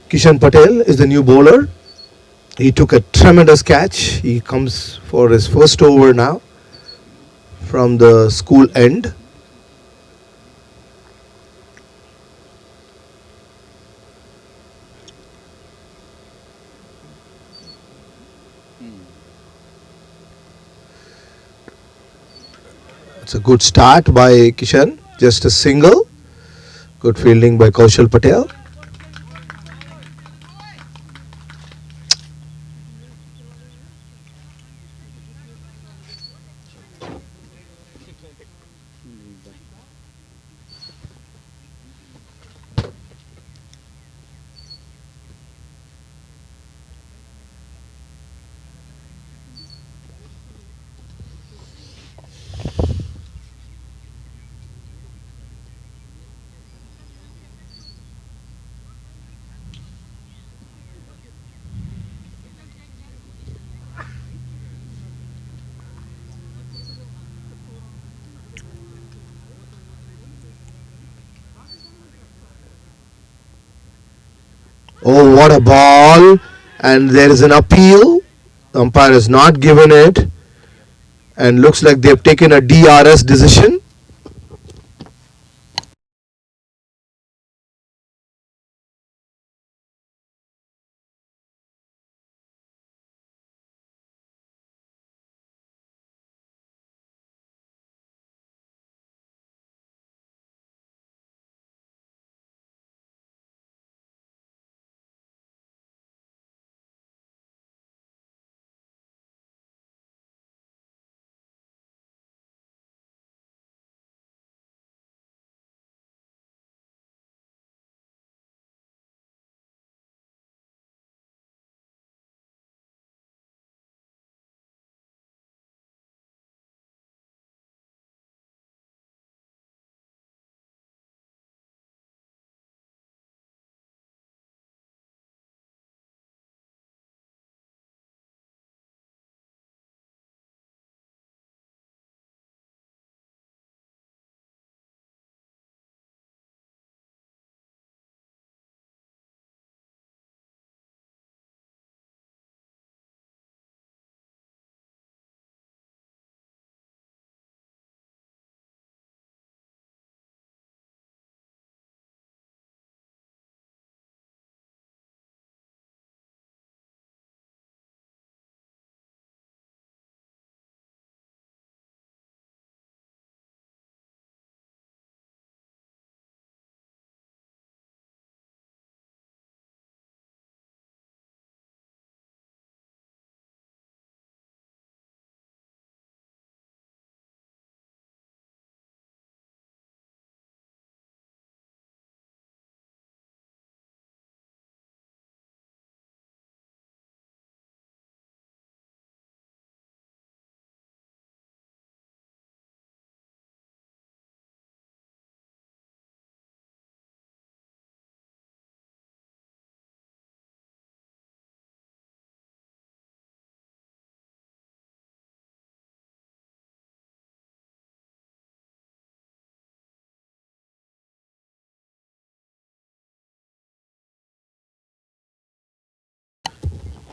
Kishan Patel is the new bowler. He took a tremendous catch. He comes for his first over now from the school end. It's a good start by Kishan. Just a single. Good fielding by Kaushal Patel. Oh, what a ball! And there is an appeal. The umpire has not given it, and looks like they've taken a DRS decision.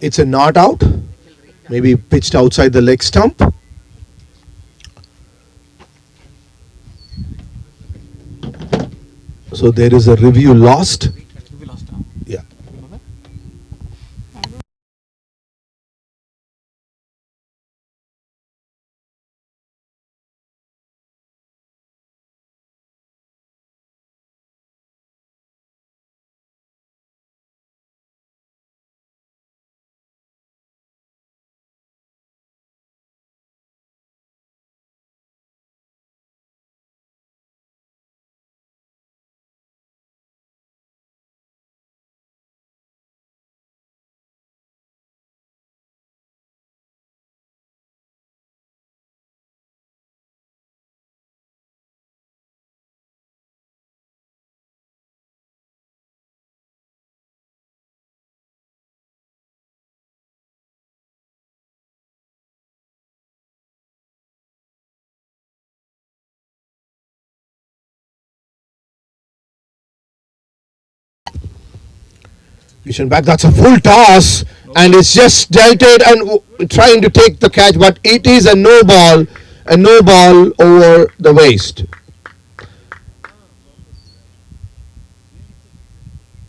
It's a not out. Maybe pitched outside the leg stump. So there is a review lost. We lost. Yeah. You know that? Vision back. That's a full toss, and it's just delted and trying to take the catch, but it is a no ball over the waist,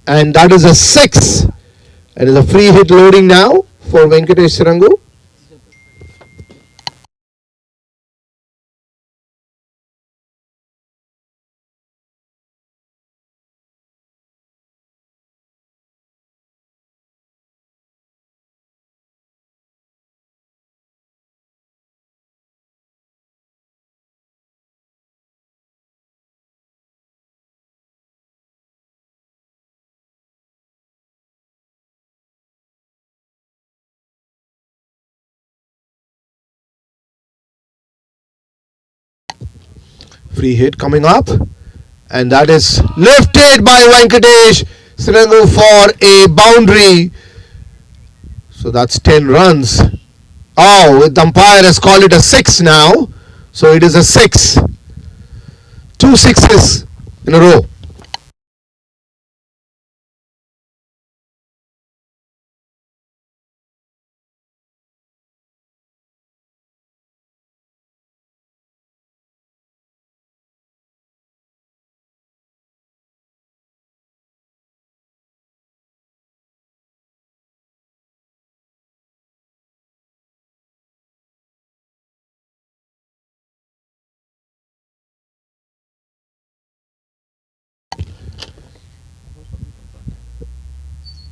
and that is a six. It is a free hit loading now for Venkatesh Sirangu. Free hit coming up, and that is lifted by Venkatesh Sirangu for a boundary. So that's 10 runs. Oh, the umpire has called it a six now. So it is a six. Two sixes in a row.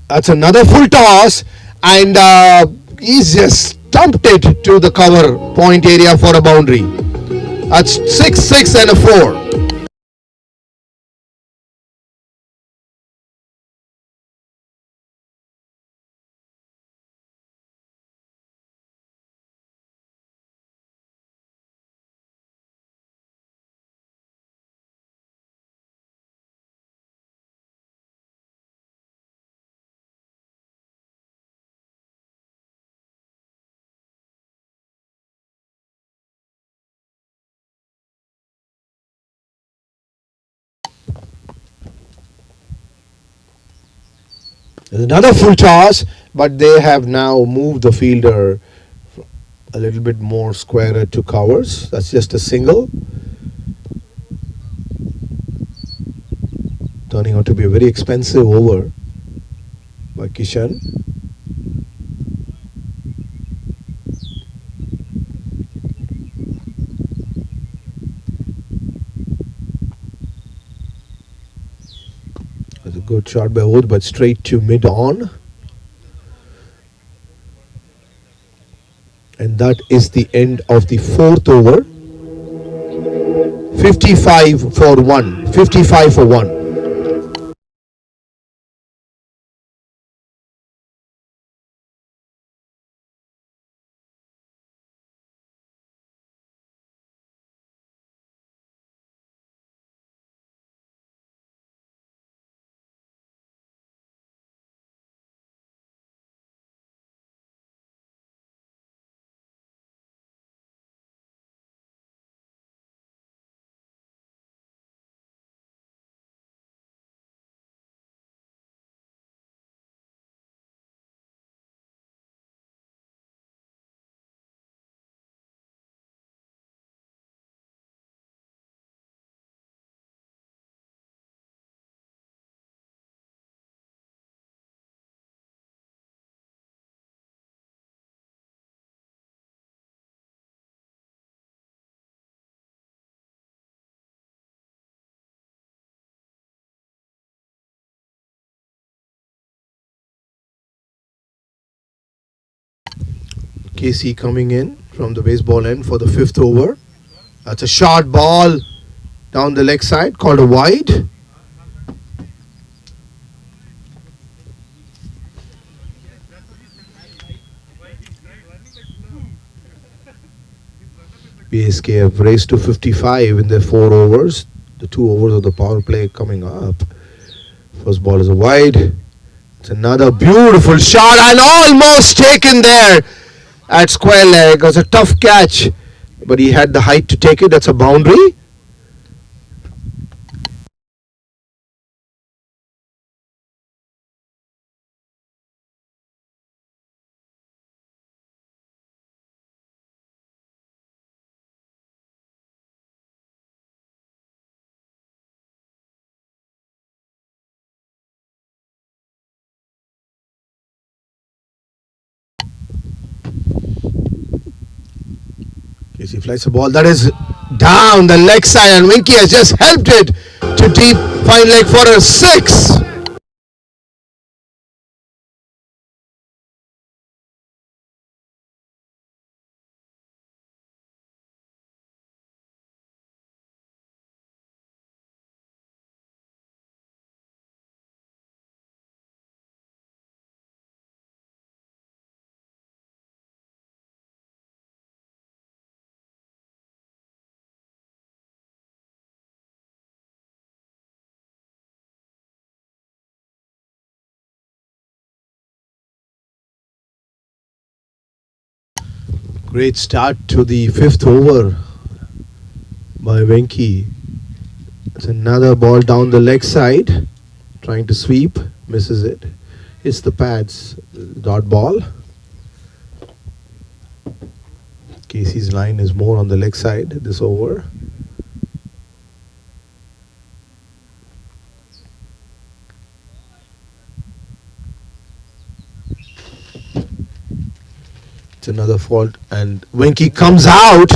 That's another full toss, and he's just stumped it to the cover point area for a boundary. That's 6 6 and a 4. There's another full toss, but they have now moved the fielder a little bit more squarer to covers. That's just a single. Turning out to be a very expensive over by Kishan. That's a good shot by Oath, but straight to mid on. And that is the end of the fourth over. 55 for 1. 55 for 1. KC coming in from the baseball end for the fifth over. That's a short ball down the leg side called a wide. BSK have raced to 55 in their 4 overs. The 2 overs of the power play coming up. First ball is a wide. It's another beautiful shot and almost taken there at square leg. It was a tough catch, but he had the height to take it. That's a boundary. Casey flies a ball that is down the leg side, and Winky has just helped it to deep fine leg for a 6. Great start to the 5th over by Venki. It's another ball down the leg side, trying to sweep, misses it. Hits the pads, dot ball. Casey's line is more on the leg side this over. It's another fault, and Winky comes out.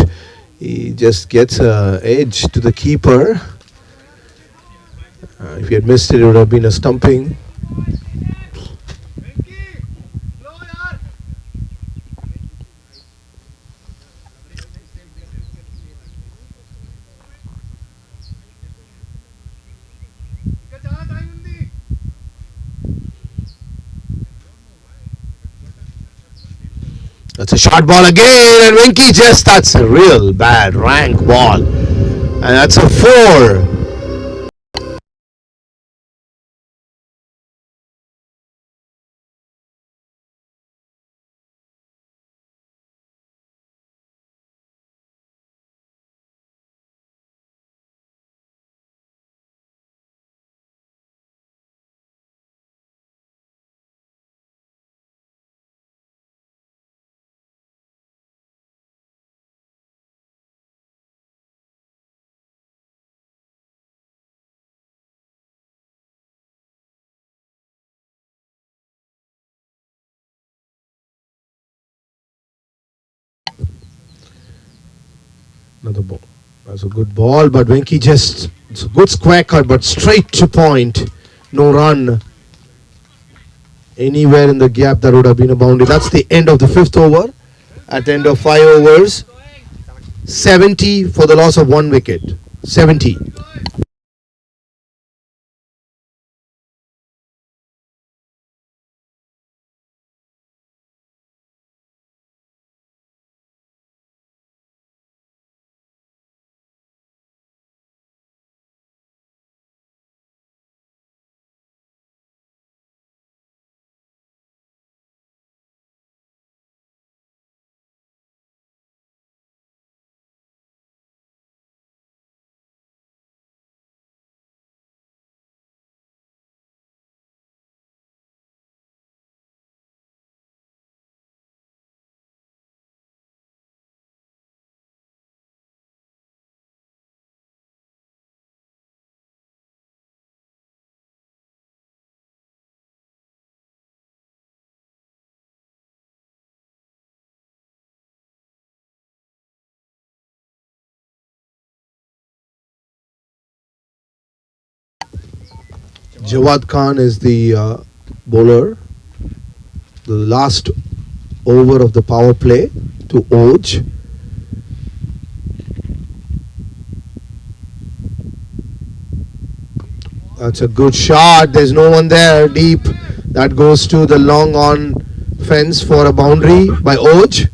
He just gets a edge to the keeper. If he had missed it, it would have been a stumping. That's a short ball again, and Winky just, that's a real bad rank ball. And that's a 4. Another ball. That's a good ball, but Venki just, it's a good square cut, but straight to point. No run. Anywhere in the gap, that would have been a boundary. That's the end of the 5th over. At the end of 5 overs, 70 for the loss of 1 wicket. 70. Jawad Khan is the bowler. The last over of the power play to Oj. That's a good shot. There's no one there deep. That goes to the long on fence for a boundary by Oj.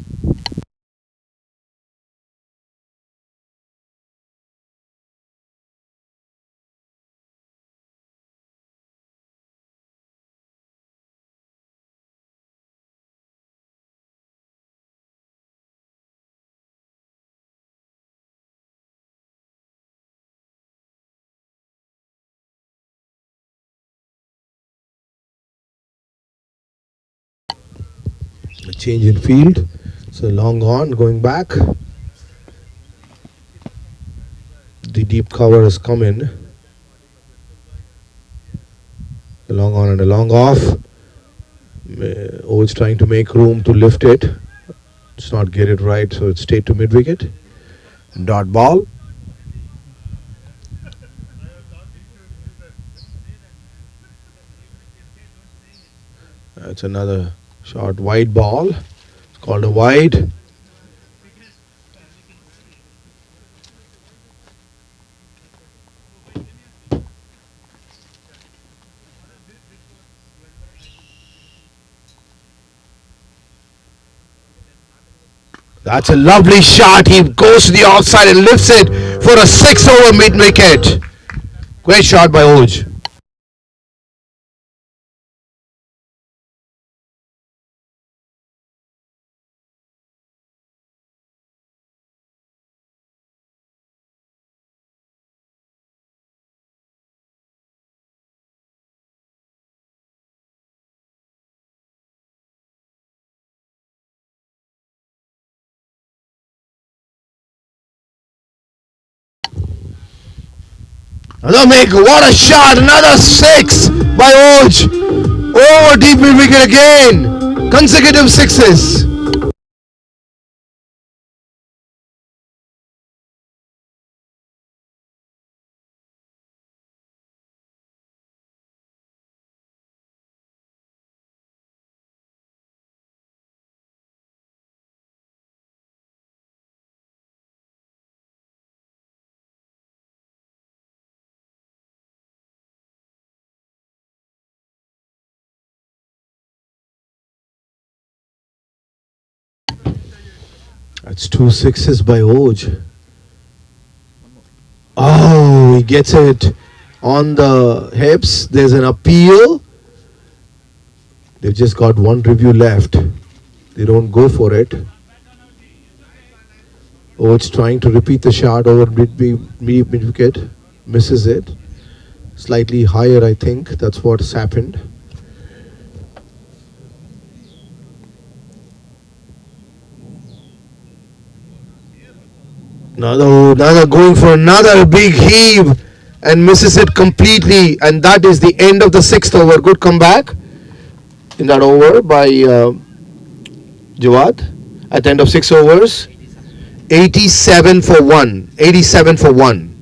A change in field. So long on going back. The deep cover has come in. A long on and a long off. Oj trying to make room to lift it. It's not get it right, so it stayed to mid wicket. Dot ball. That's another short wide ball. It's called a wide. That's a lovely shot. He goes to the offside and lifts it for a 6 over mid wicket. Great shot by Oj. Another make. What a shot. Another 6 by Oj. Over deep mid wicket again. Consecutive sixes. That's 2 sixes by Oj. Oh, he gets it on the hips. There's an appeal. They've just got one review left. They don't go for it. Oj trying to repeat the shot over mid wicket. Misses it. Slightly higher, I think. That's what's happened. Another going for another big heave and misses it completely. And that is the end of the 6th over. Good comeback in that over by Jawad. At the end of 6 overs, 87 for 1. 87 for 1.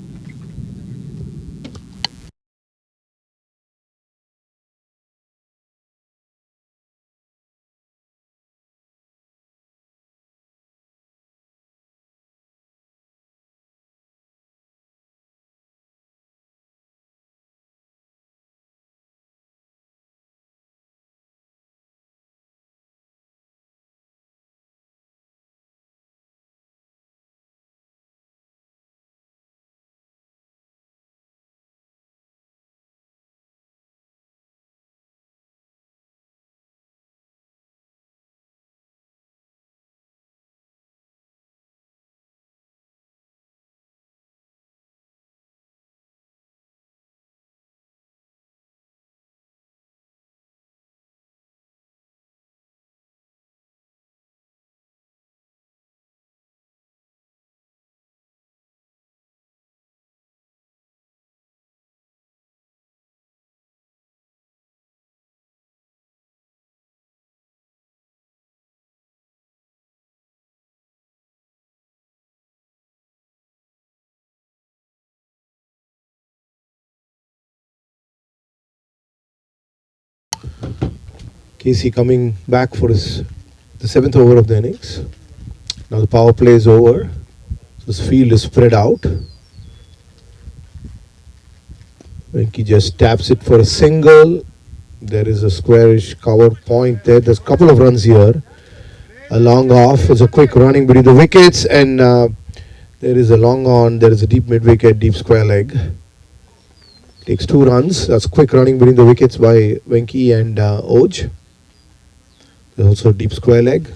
Casey coming back for his the 7th over of the innings. Now the power play is over. This field is spread out. Venki just taps it for a single. There is a squarish cover point there. There's a couple of runs here. A long off. There's a quick running between the wickets, and there is a long on. There is a deep mid wicket, deep square leg. Takes 2 runs. That's quick running between the wickets by Venki and Oj. There's also a deep square leg.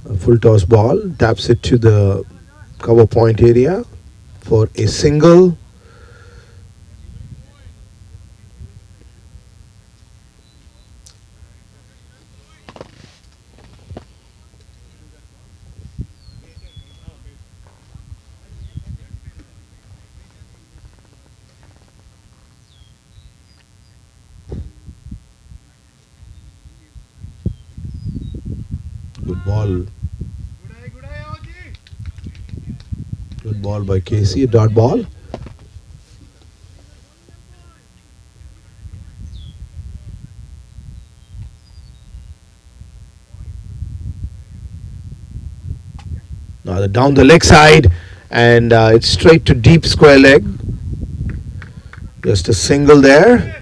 A full toss ball. Taps it to the cover point area for a single. Good ball. Good ball by Casey, a dot ball. Now down the leg side, and it's straight to deep square leg. Just a single there.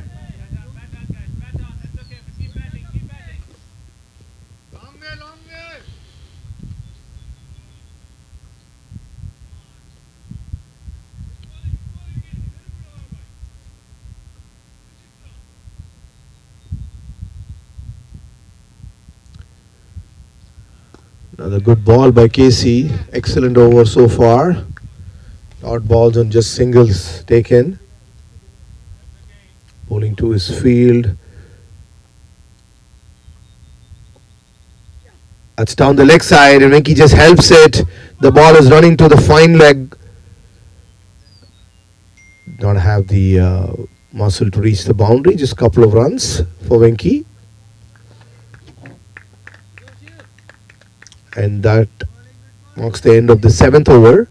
Another good ball by Casey. Excellent over so far. Not balls and just singles taken. Bowling to his field. That's down the leg side, and Venki just helps it. The ball is running to the fine leg. Not have the muscle to reach the boundary. Just a couple of runs for Venki. And that marks the end of the 7th over.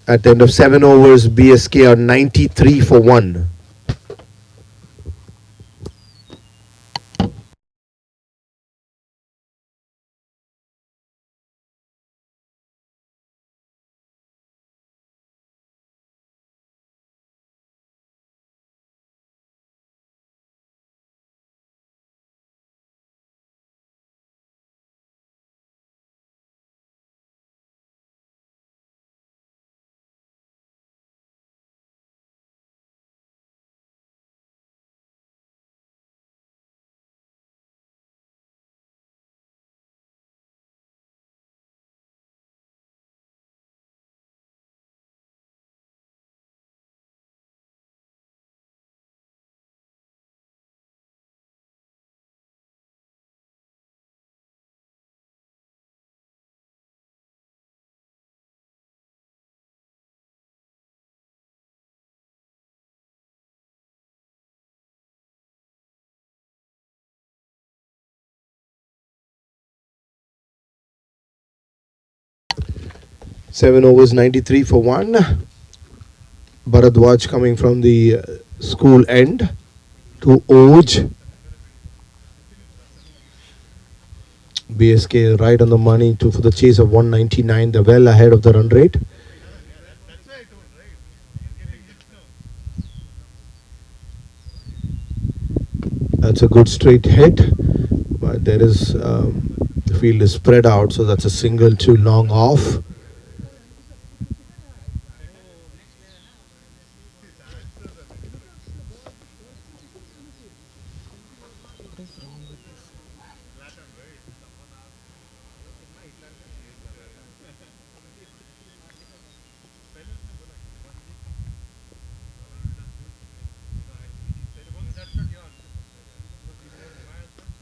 At the end of 7 overs, BSK are 93 for 1. Seven overs, 93 for 1. Bharadwaj coming from the school end to Oj. BSK right on the money for the chase of 199. They're well ahead of the run rate. That's a good straight hit, but there is the field is spread out, so that's a single too long off.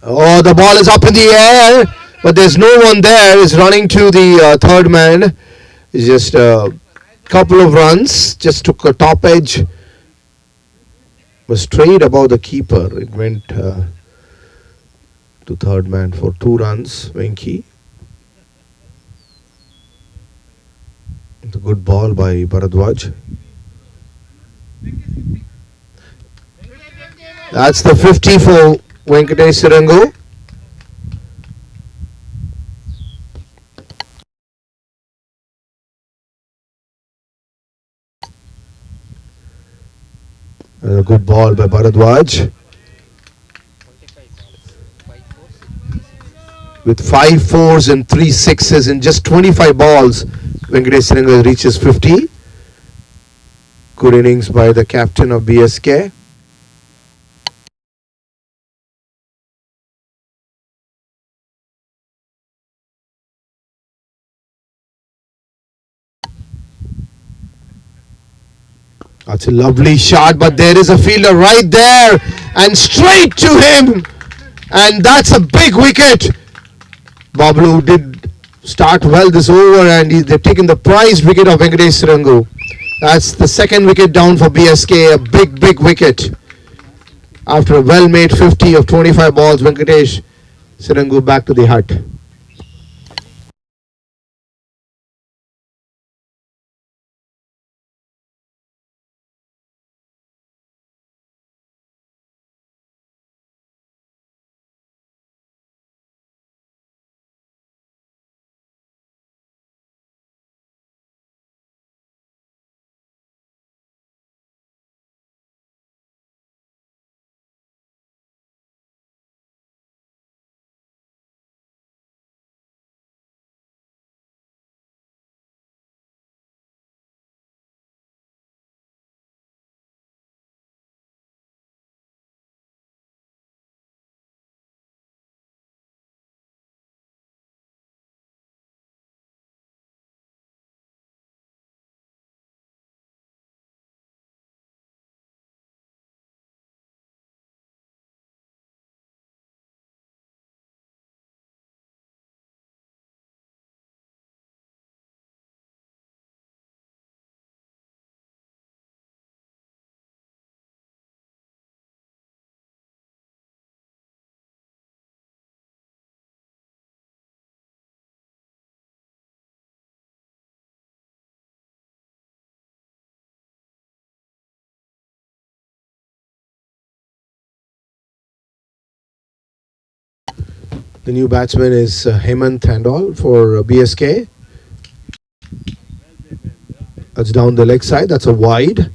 Oh, the ball is up in the air, but there's no one there. It's running to the third man. It's just a couple of runs, just took a top edge. was straight above the keeper. It went to third man for 2 runs. Venki. It's a good ball by Bharadwaj. That's the 50 for Venkatesh Sirangu. A good ball by Bharadwaj. With 5 fours and 3 sixes in just 25 balls, Venkatesh Sirangu reaches 50. Good innings by the captain of BSK. That's a lovely shot, but there is a fielder right there and straight to him. And that's a big wicket. Bablu did start well this over, and they've taken the prized wicket of Venkatesh Sirangu. That's the second wicket down for BSK, a big wicket. After a well-made 50 of 25 balls, Venkatesh Sirangu back to the hut. The new batsman is Hemant Thandal for BSK. That's down the leg side. That's a wide.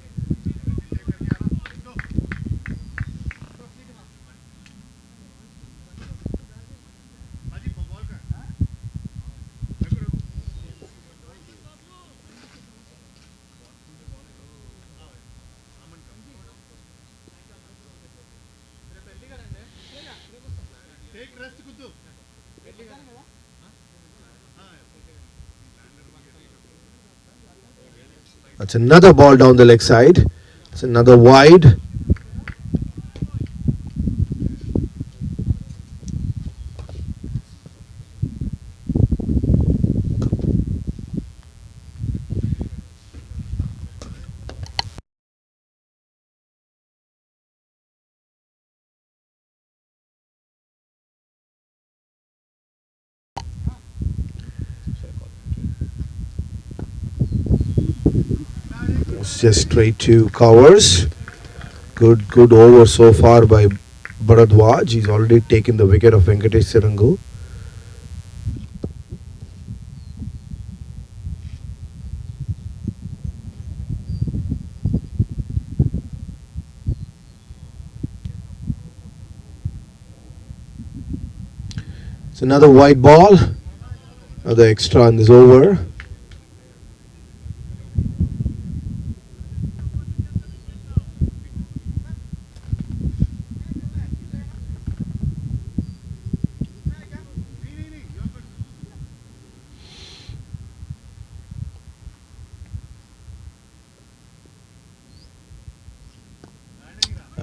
That's another ball down the leg side. It's another wide. It's just straight to covers. Good over so far by Bharadwaj. He's already taken the wicket of Venkatesh Sirangu. It's another wide ball. Another extra in this over.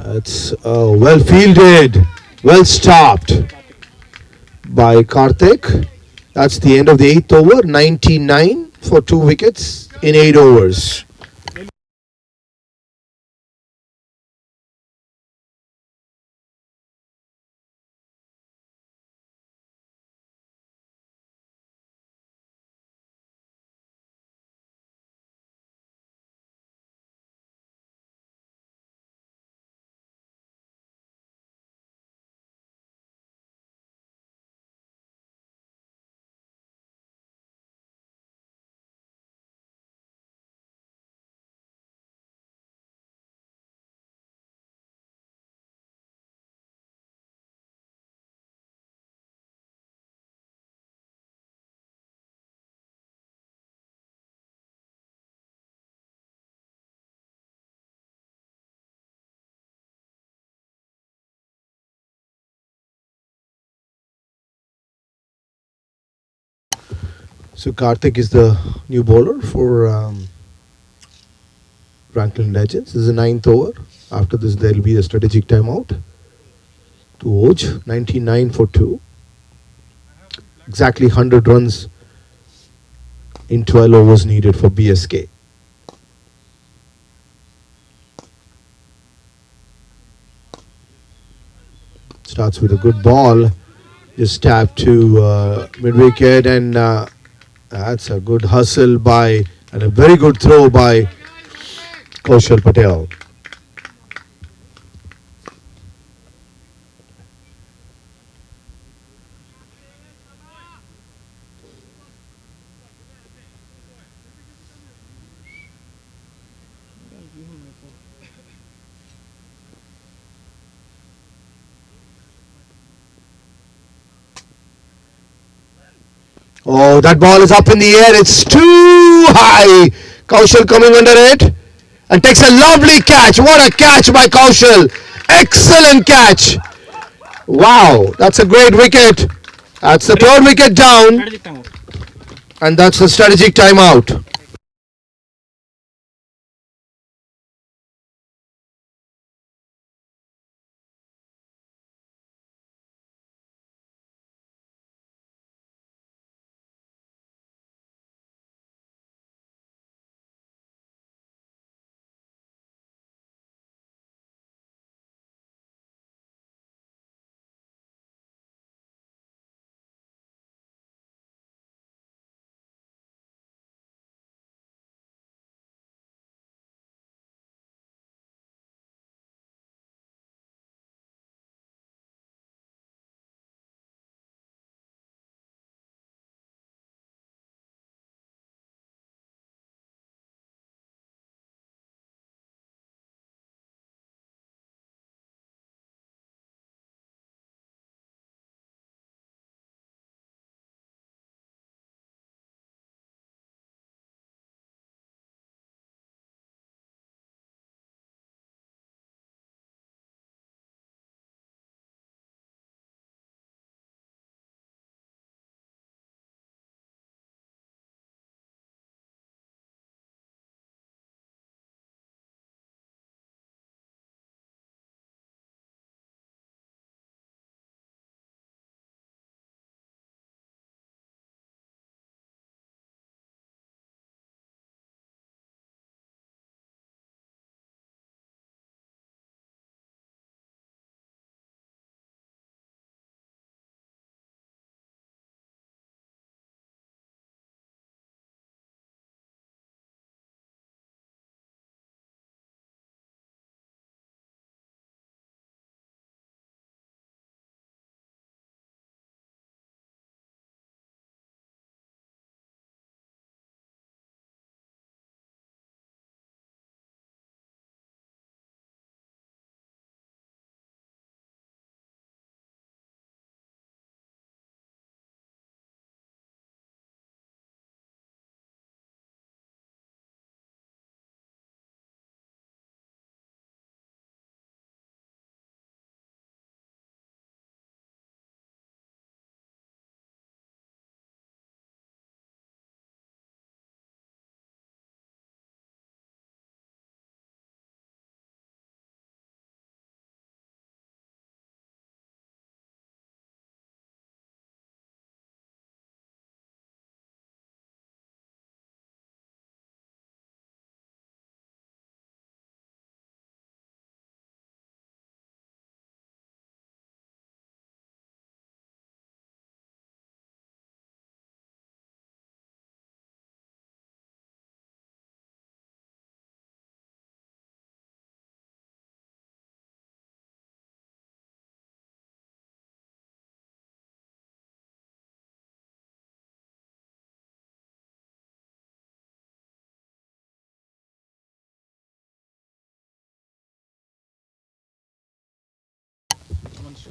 It's well fielded, well stopped by Karthik. That's the end of the 8th over, 99 for 2 wickets in 8 overs. So Karthik is the new bowler for Franklin Legends. This is the 9th over. After this, there will be a strategic timeout to Oj. 99 for 2. Exactly 100 runs in 12 overs needed for BSK. Starts with a good ball. Just tap to mid wicket, and that's a good hustle by and a very good throw by Kaushal Patel. Oh, that ball is up in the air. It's too high. Kaushal coming under it and takes a lovely catch. What a catch by Kaushal. Excellent catch. Wow, that's a great wicket. That's the third wicket down, Strategic timeout. and that's the strategic timeout.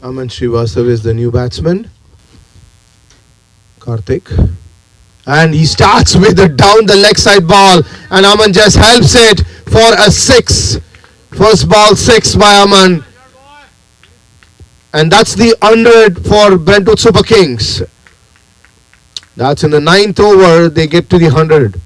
Aman Srivastav is the new batsman. Karthik. And he starts with a down the leg side ball, and Aman just helps it for a 6. First ball 6 by Aman. And that's the 100 for Brentwood Super Kings. That's in the 9th over. They get to the 100.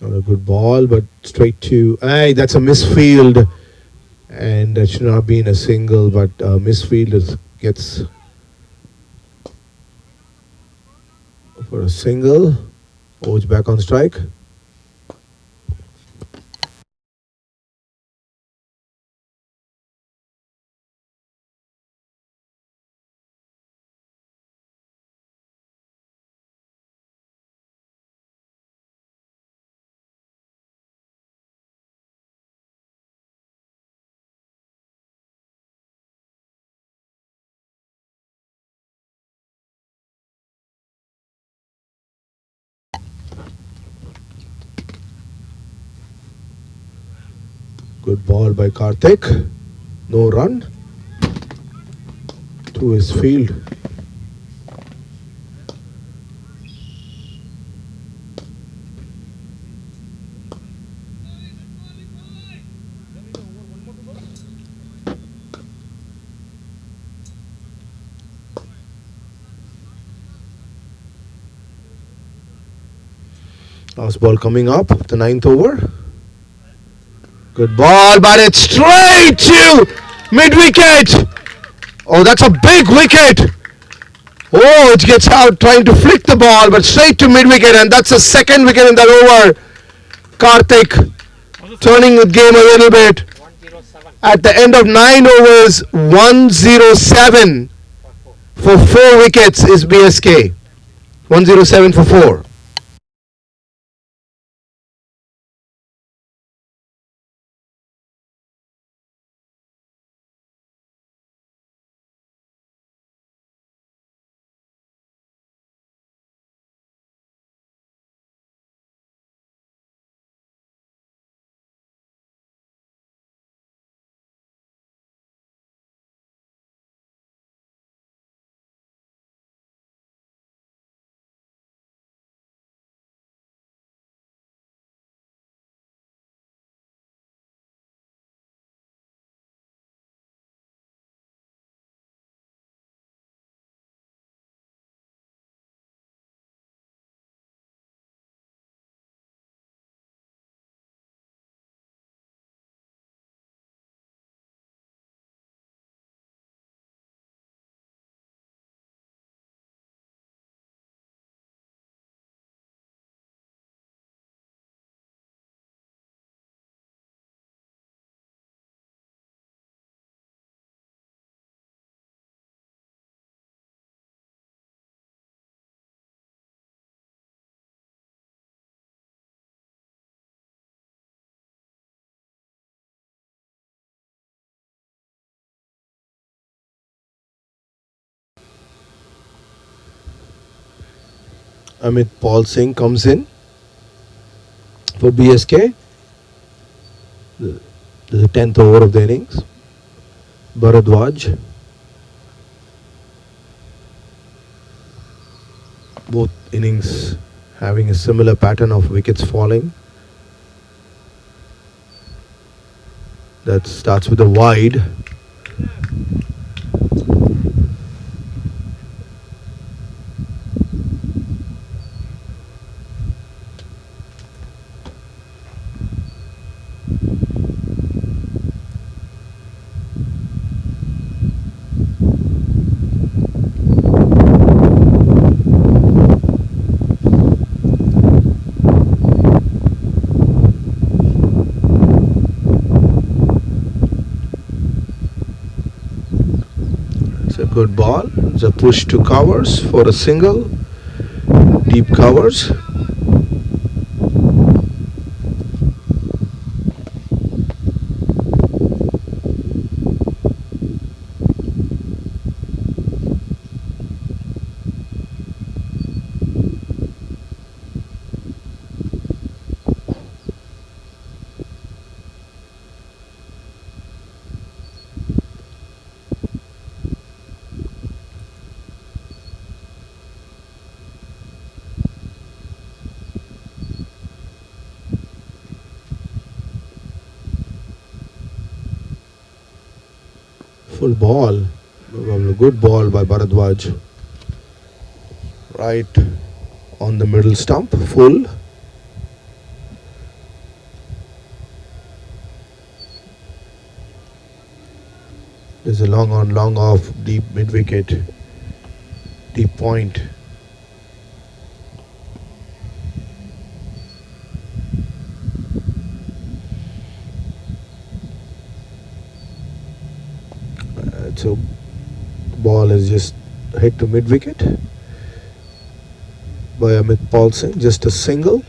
Not a good ball, but straight to. Hey, that's a misfield. And that should not have been a single, but misfield gets for a single. Oj back on strike. Good ball by Karthik. No run to his field. Last ball coming up, the 9th over. Good ball, but it's straight to mid-wicket. Oh, that's a big wicket. Oh, it gets out trying to flick the ball, but straight to mid-wicket, and that's the second wicket in that over. Karthik turning the game a little bit. At the end of 9 overs, 107 for 4 wickets is BSK. 107 for 4. Amit Paul Singh comes in for BSK. This is the 10th over of the innings. Bharadwaj. Both innings having a similar pattern of wickets falling. That starts with a wide. Good ball. It's a push to covers for a single. Deep covers. Full ball. Good ball by Bharadwaj. Right on the middle stump. Full. There's a long on, long off, deep mid wicket. Deep point. So ball is just hit to mid wicket by Paul Singh. Just a single.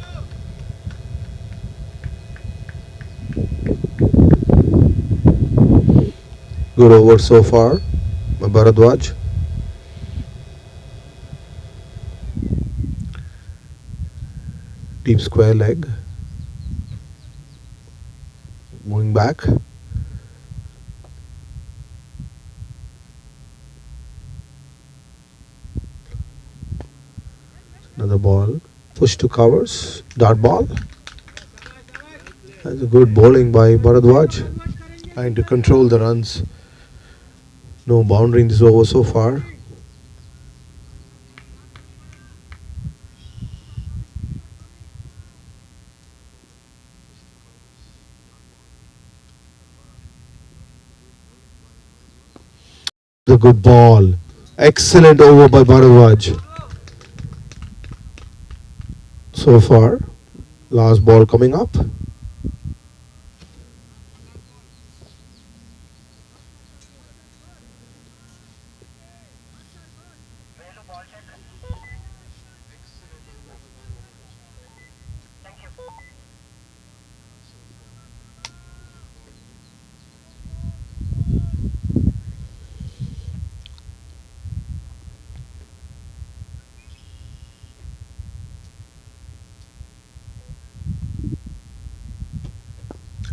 Good over so far by Bharadwaj. Deep square leg. Moving back. Another ball. Push to covers. Dart ball. That's a good bowling by Bharadwaj. Trying to control the runs. No boundary in this over so far. The good ball. Excellent over by Bharadwaj. So far. Last ball coming up.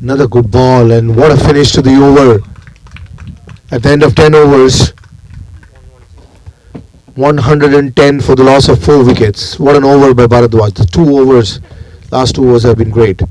Another good ball, and what a finish to the over. At the end of 10 overs, 110 for the loss of 4 wickets. What an over by Bharadwaj. The 2 overs, last 2 overs have been great.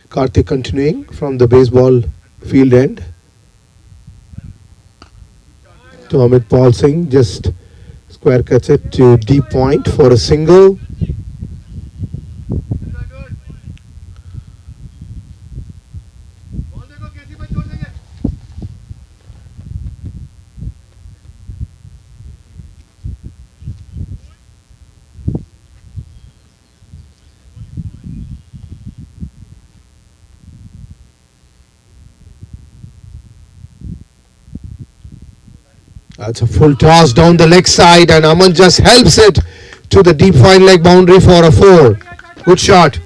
Karthik continuing from the baseball field end. To Paul Singh, just square cuts it to deep point for a single. That's a full toss down the leg side, and Aman just helps it to the deep fine leg boundary for a 4. Good shot.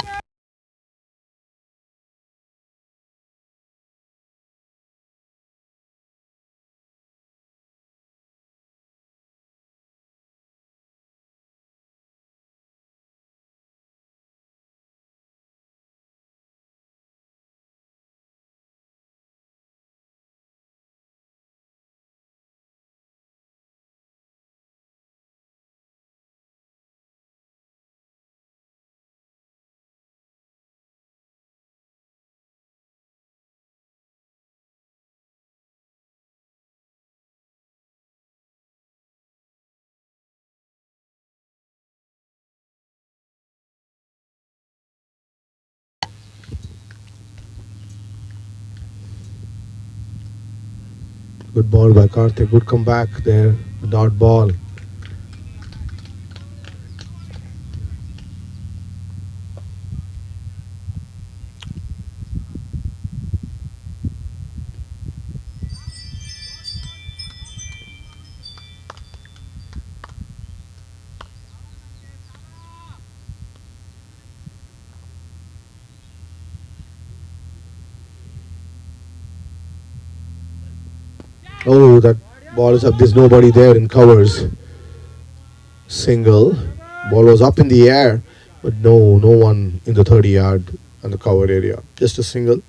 Good ball by Karthik. Good comeback there. Dot ball. Oh, that ball is up. There's nobody there in covers. Single. Ball was up in the air, but no one in the 30-yard and the covered area. Just a single.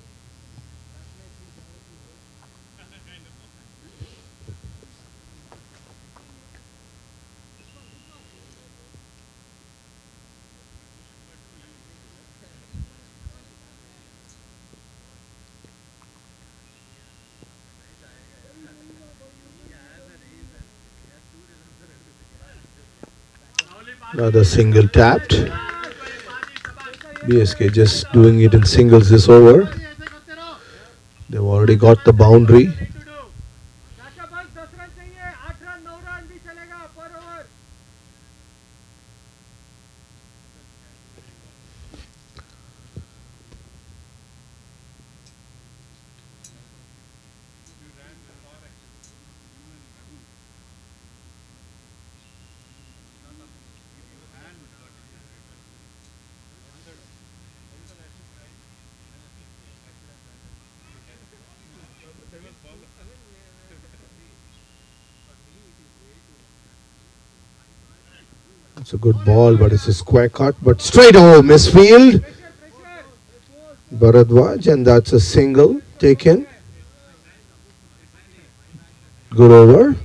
Another single tapped. BSK just doing it in singles this over. They've already got the boundary. It's a good ball, but it's a square cut. But straight over, misfield. Bharadwaj, and that's a single taken. Good over.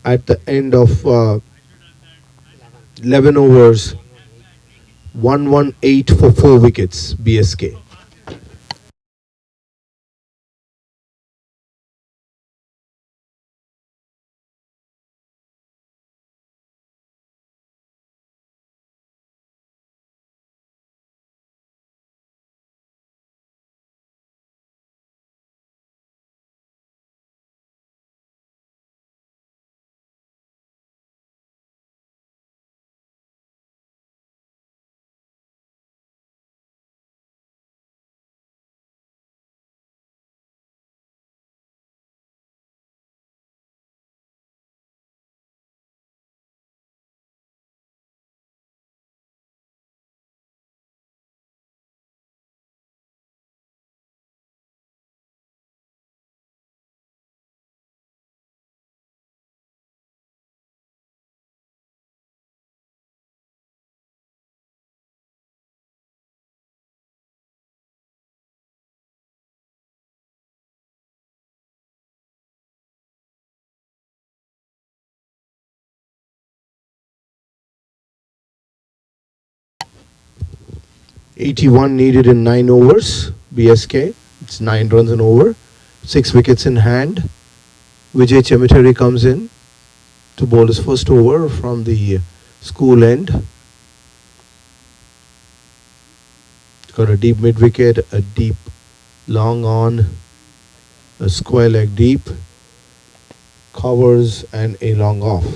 At the end of 11 overs, 118 for 4 wickets, BSK. '81 needed in 9 overs, BSK. It's 9 runs and over. 6 wickets in hand. Vijay Chemiteri comes in to bowl his first over from the school end. Got a deep mid wicket, a deep long on, a square leg deep, covers, and a long off.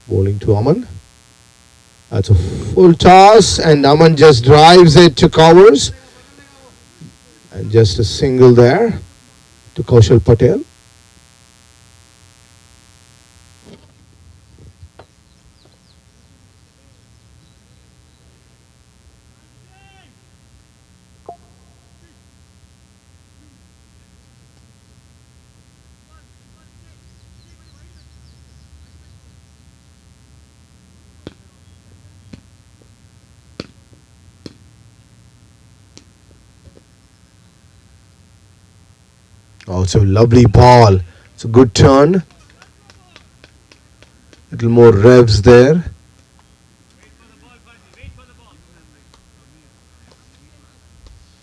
Bowling to Aman. That's a full toss, and Aman just drives it to covers. And just a single there to Kaushal Patel. Also, lovely ball. It's a good turn. Little more revs there.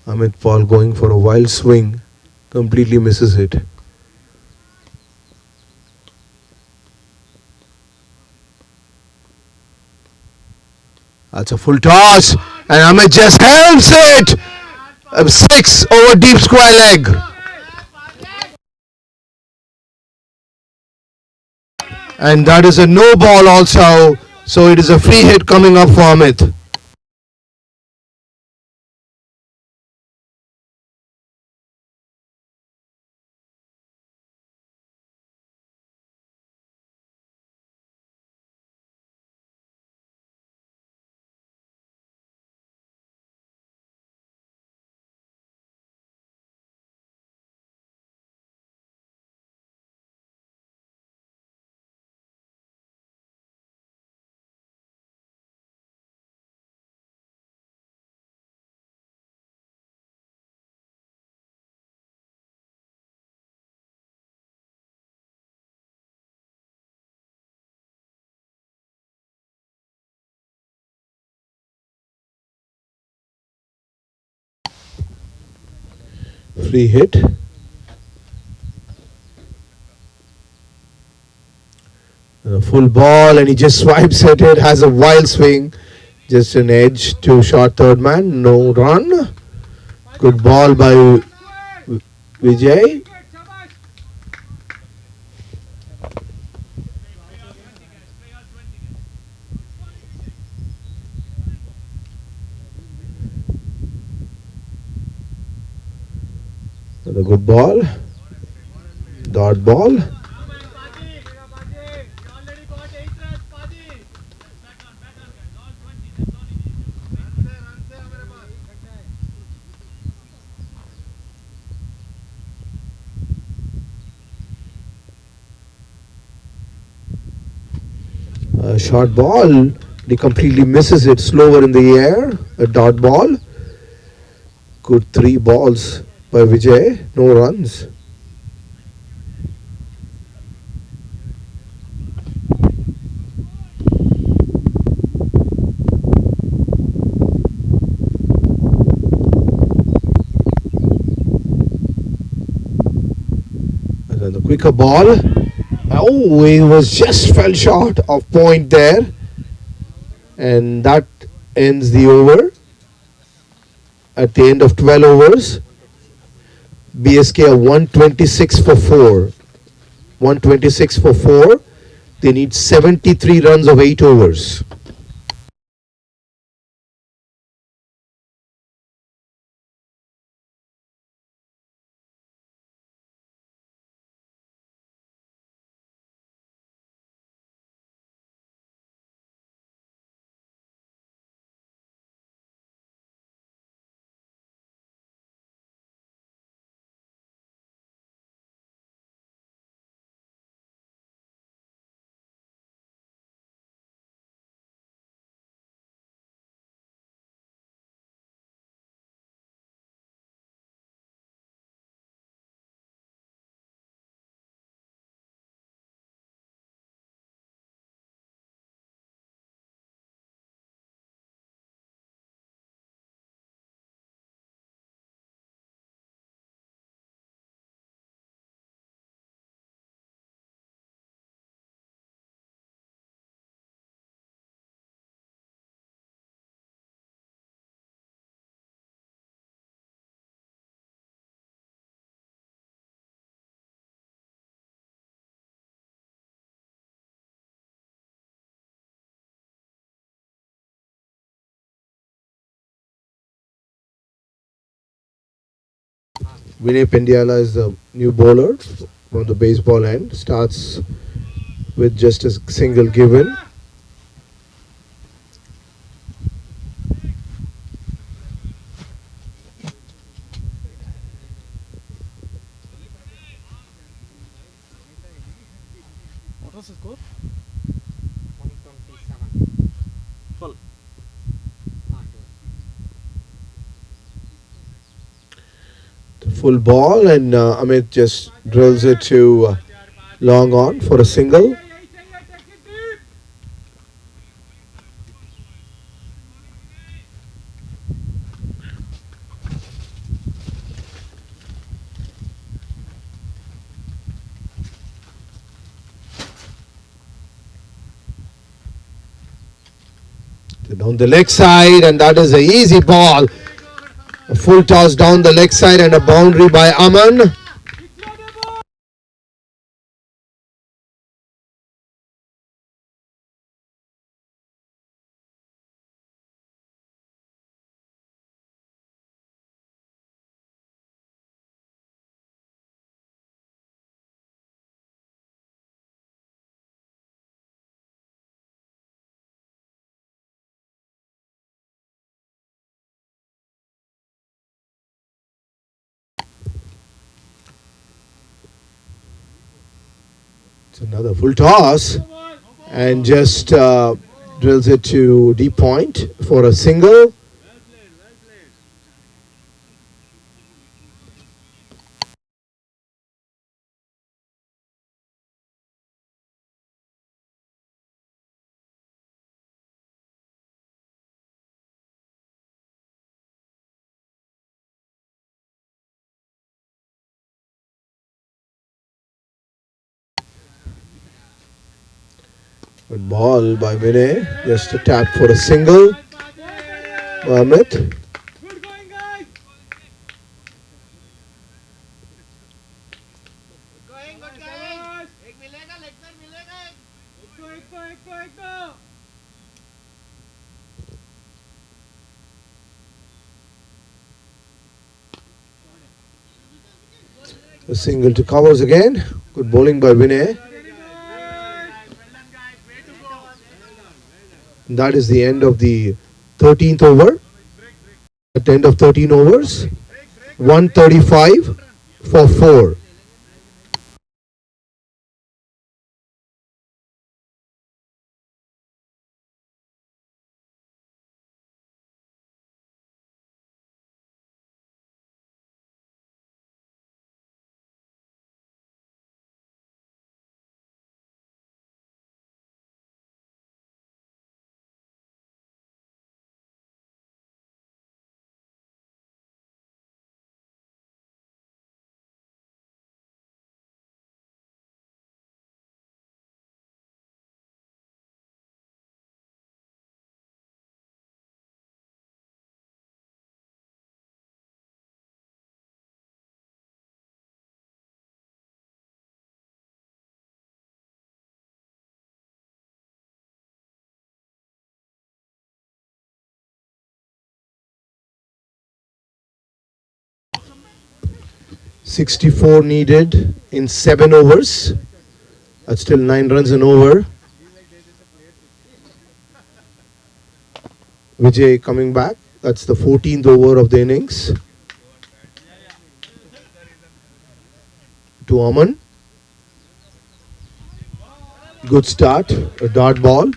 Amit Paul going for a wild swing. Completely misses it. That's a full toss. And Amit just helps it. A 6 over deep square leg. And that is a no ball also. So it is a free hit coming up for Amit. Free hit. A full ball, and he just swipes at it, has a wild swing. Just an edge to short third man. No run. Good ball by Vijay. Another good ball. Dot ball. A short ball. He completely misses it. Slower in the air. A dot ball. Good 3 balls by Vijay. No runs. And then the quicker ball. Oh, he was just fell short of point there. And that ends the over. At the end of 12 overs, BSK are 126 for 4. 126 for 4. They need 73 runs of 8 overs. Vinay Pendiala is the new bowler from the baseball end. Starts with just a single given. What was the score? 12. The full ball, and Amit just drills it to long on for a single. Down the leg side, and that is a easy ball. A full toss down the leg side and a boundary by Aman. It's another full toss, and just drills it to deep point for a single. Good ball by Vinay. Just a tap for a single. Amit. A single to covers again. Good bowling by Vinay. That is the end of the 13th over. At the end of 13 overs, 135 for 4. .64 needed in 7 overs. That's still 9 runs an over. Vijay coming back. That's the 14th over of the innings. To Aman. Good start. A dart ball.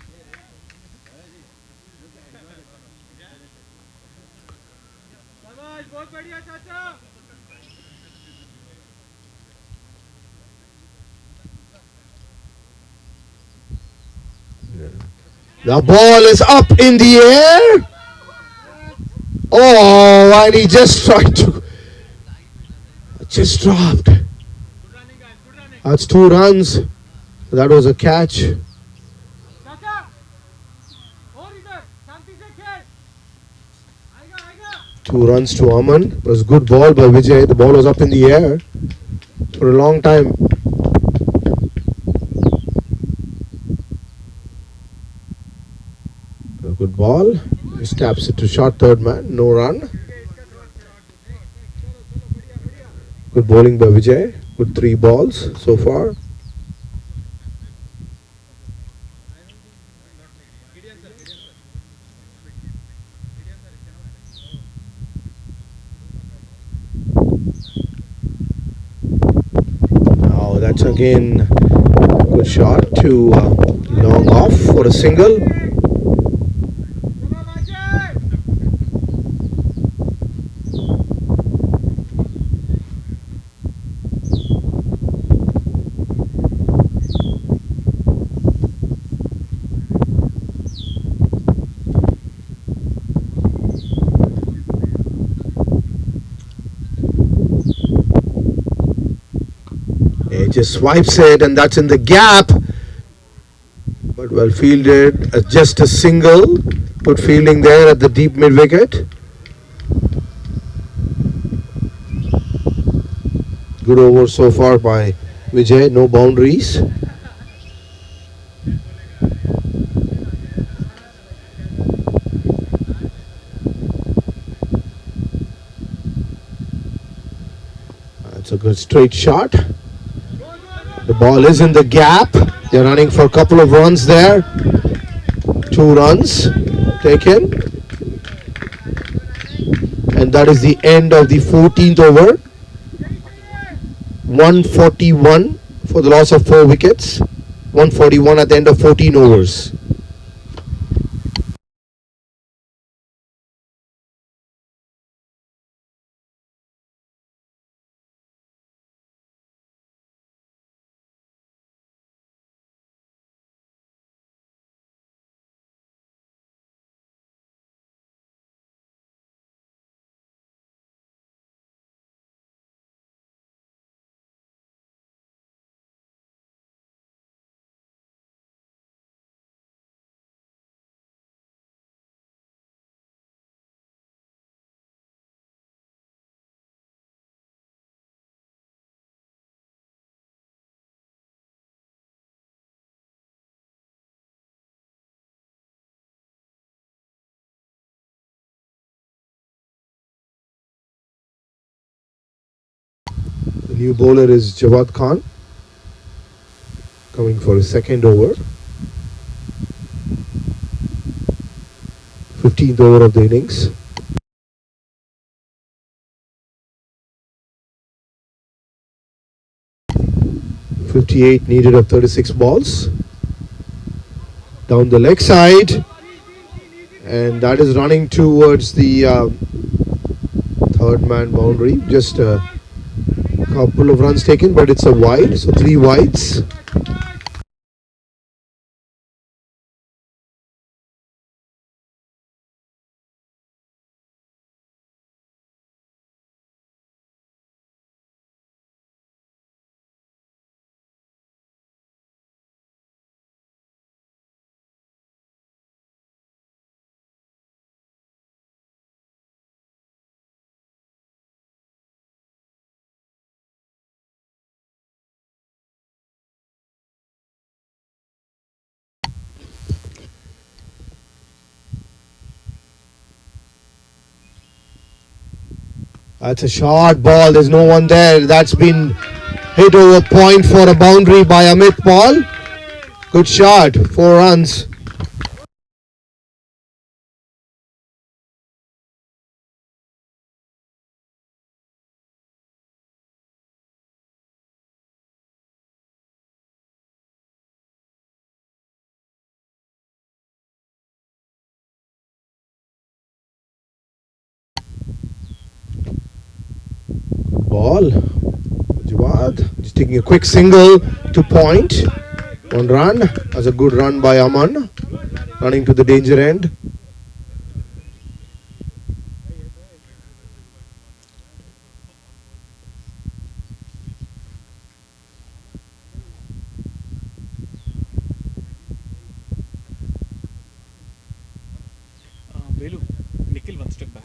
The ball is up in the air. Oh, and he just tried to. Just dropped. That's 2 runs. That was a catch. 2 runs to Aman. It was a good ball by Vijay. The ball was up in the air for a long time. A good ball. He taps it to short third man. No run. Good bowling by Vijay. Good 3 balls so far. Now that's again a good shot to long off for a single. He just swipes it, and that's in the gap. But well fielded. Just a single. Good fielding there at the deep mid wicket. Good over so far by Vijay. No boundaries. That's a good straight shot. The ball is in the gap. They're running for a couple of runs there. 2 runs taken. And that is the end of the 14th over. 141 for the loss of 4 wickets. 141 at the end of 14 overs. The new bowler is Jawad Khan, coming for his second over. 15th over of the innings. .58 needed of 36 balls. Down the leg side, and that is running towards the third man boundary. Just a couple of runs taken, but it's a wide, so 3 wides. That's a short ball. There's no one there. That's been hit over point for a boundary by Amit Paul. Good shot. 4 runs. Ball. Jawad just taking a quick single to point. 1 run. That's a good run by Aman. Running to the danger end. Velu, Nikhil one step back.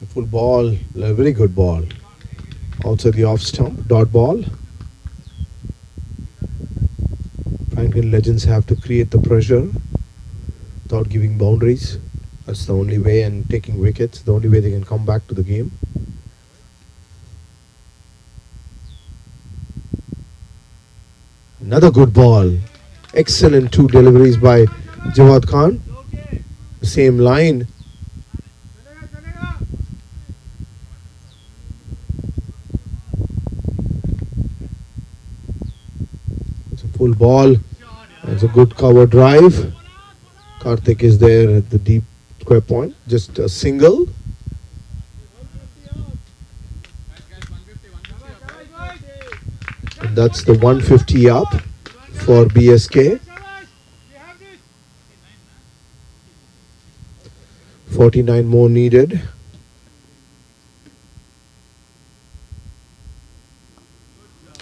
A full ball. A very good ball. Outside the off stump. Dot ball. Franklin Legends have to create the pressure without giving boundaries. That's the only way, and taking wickets, the only way they can come back to the game. Another good ball. Excellent 2 deliveries by Jawad Khan. The same line. It's a full ball. It's a good cover drive. Karthik is there at the deep square point. Just a single. And that's the 150 up for BSK. 49 more needed.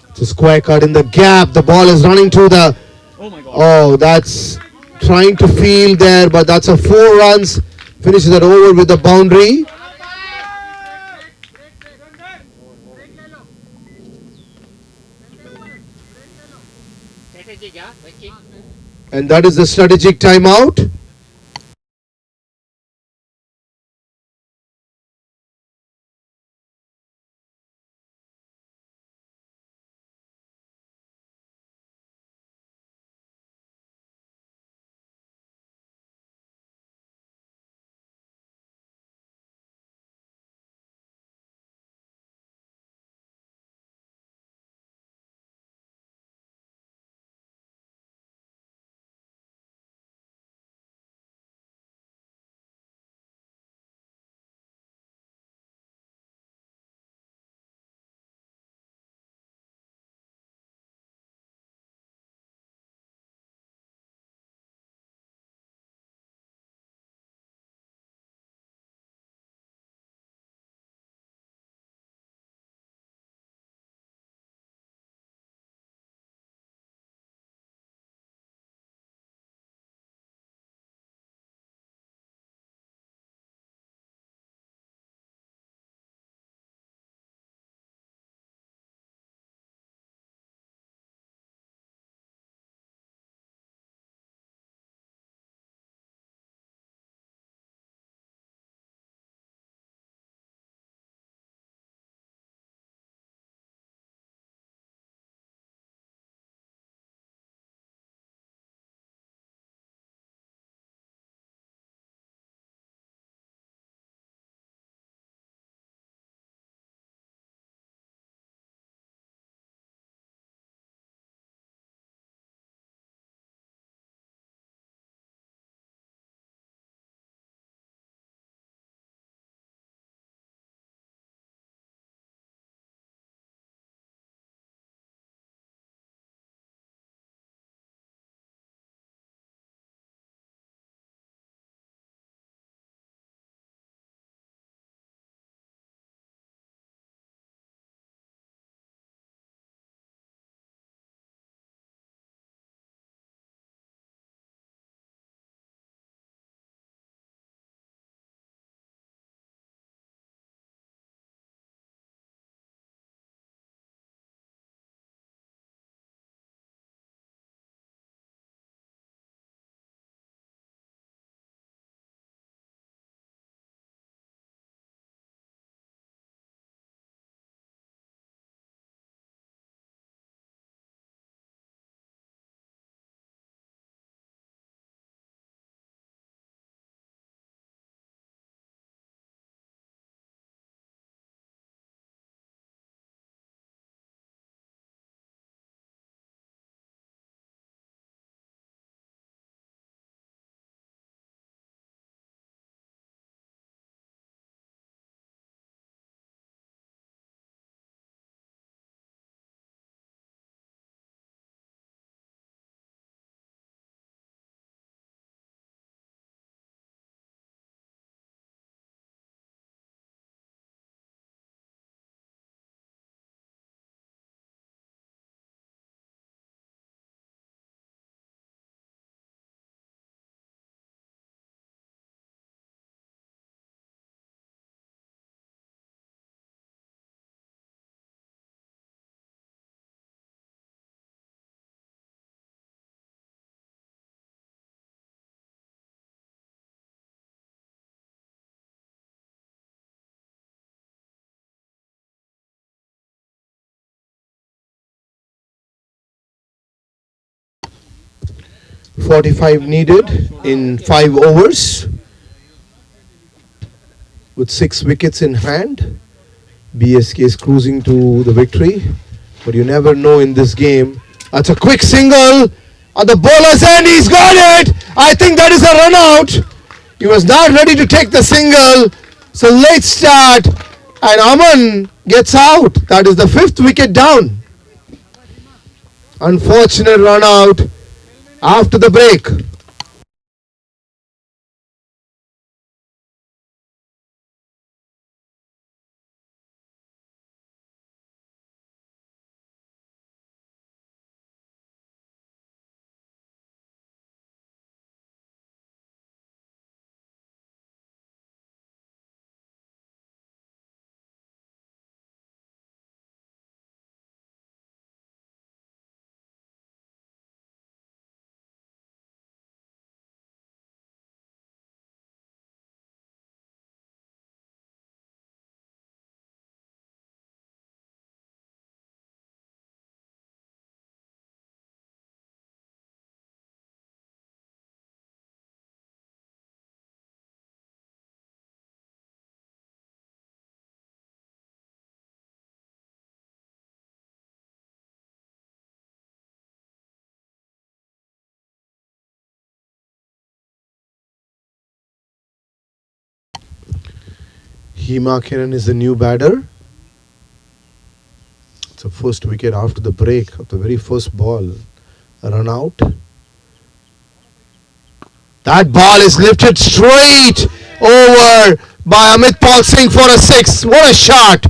It's a square cut in the gap. The ball is running to the... Oh my god. Oh, that's trying to field there, but that's a 4 runs. Finishes that over with the boundary. And that is the strategic timeout. 45 needed in 5 overs with 6 wickets in hand. BSK is cruising to the victory, but you never know in this game. That's a quick single at the bowler's end. He's got it. I think that is a run out. He was not ready to take the single. It's a late start, and Aman gets out. That is the 5th wicket down. Unfortunate run out after the break. Hema Kiran is the new batter. It's a first wicket after the break of the very first ball. A run out. That ball is lifted straight over by Amit Paul Singh for a 6. What a shot!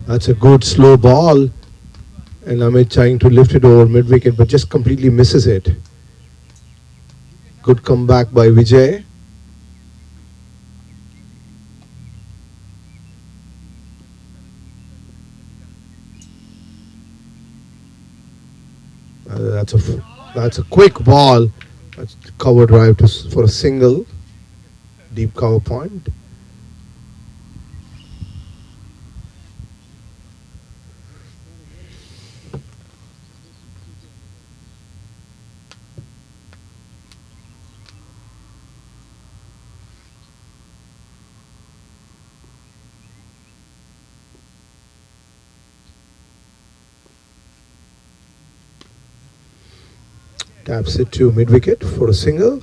That's a good slow ball. And Amit trying to lift it over mid wicket but just completely misses it. Good comeback by Vijay. That's a quick ball. That's cover drive for a single. Deep cover point. Taps it to mid wicket for a single.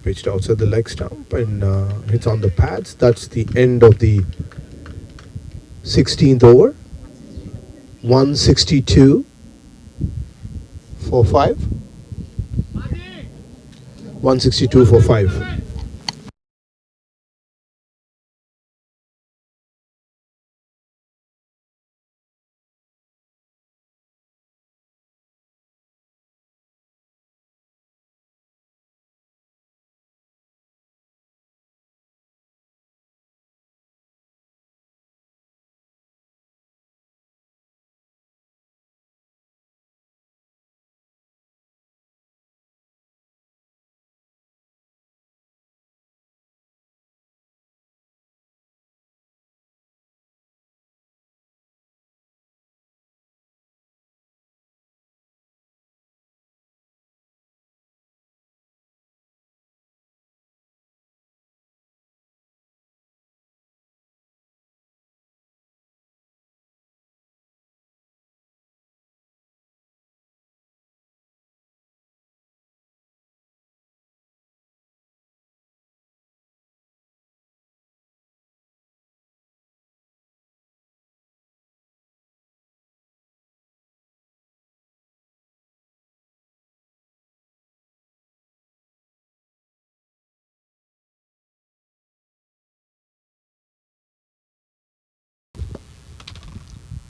Pitched outside the leg stump and hits on the pads. That's the end of the 16th over. 162 for 5. 162 for 5.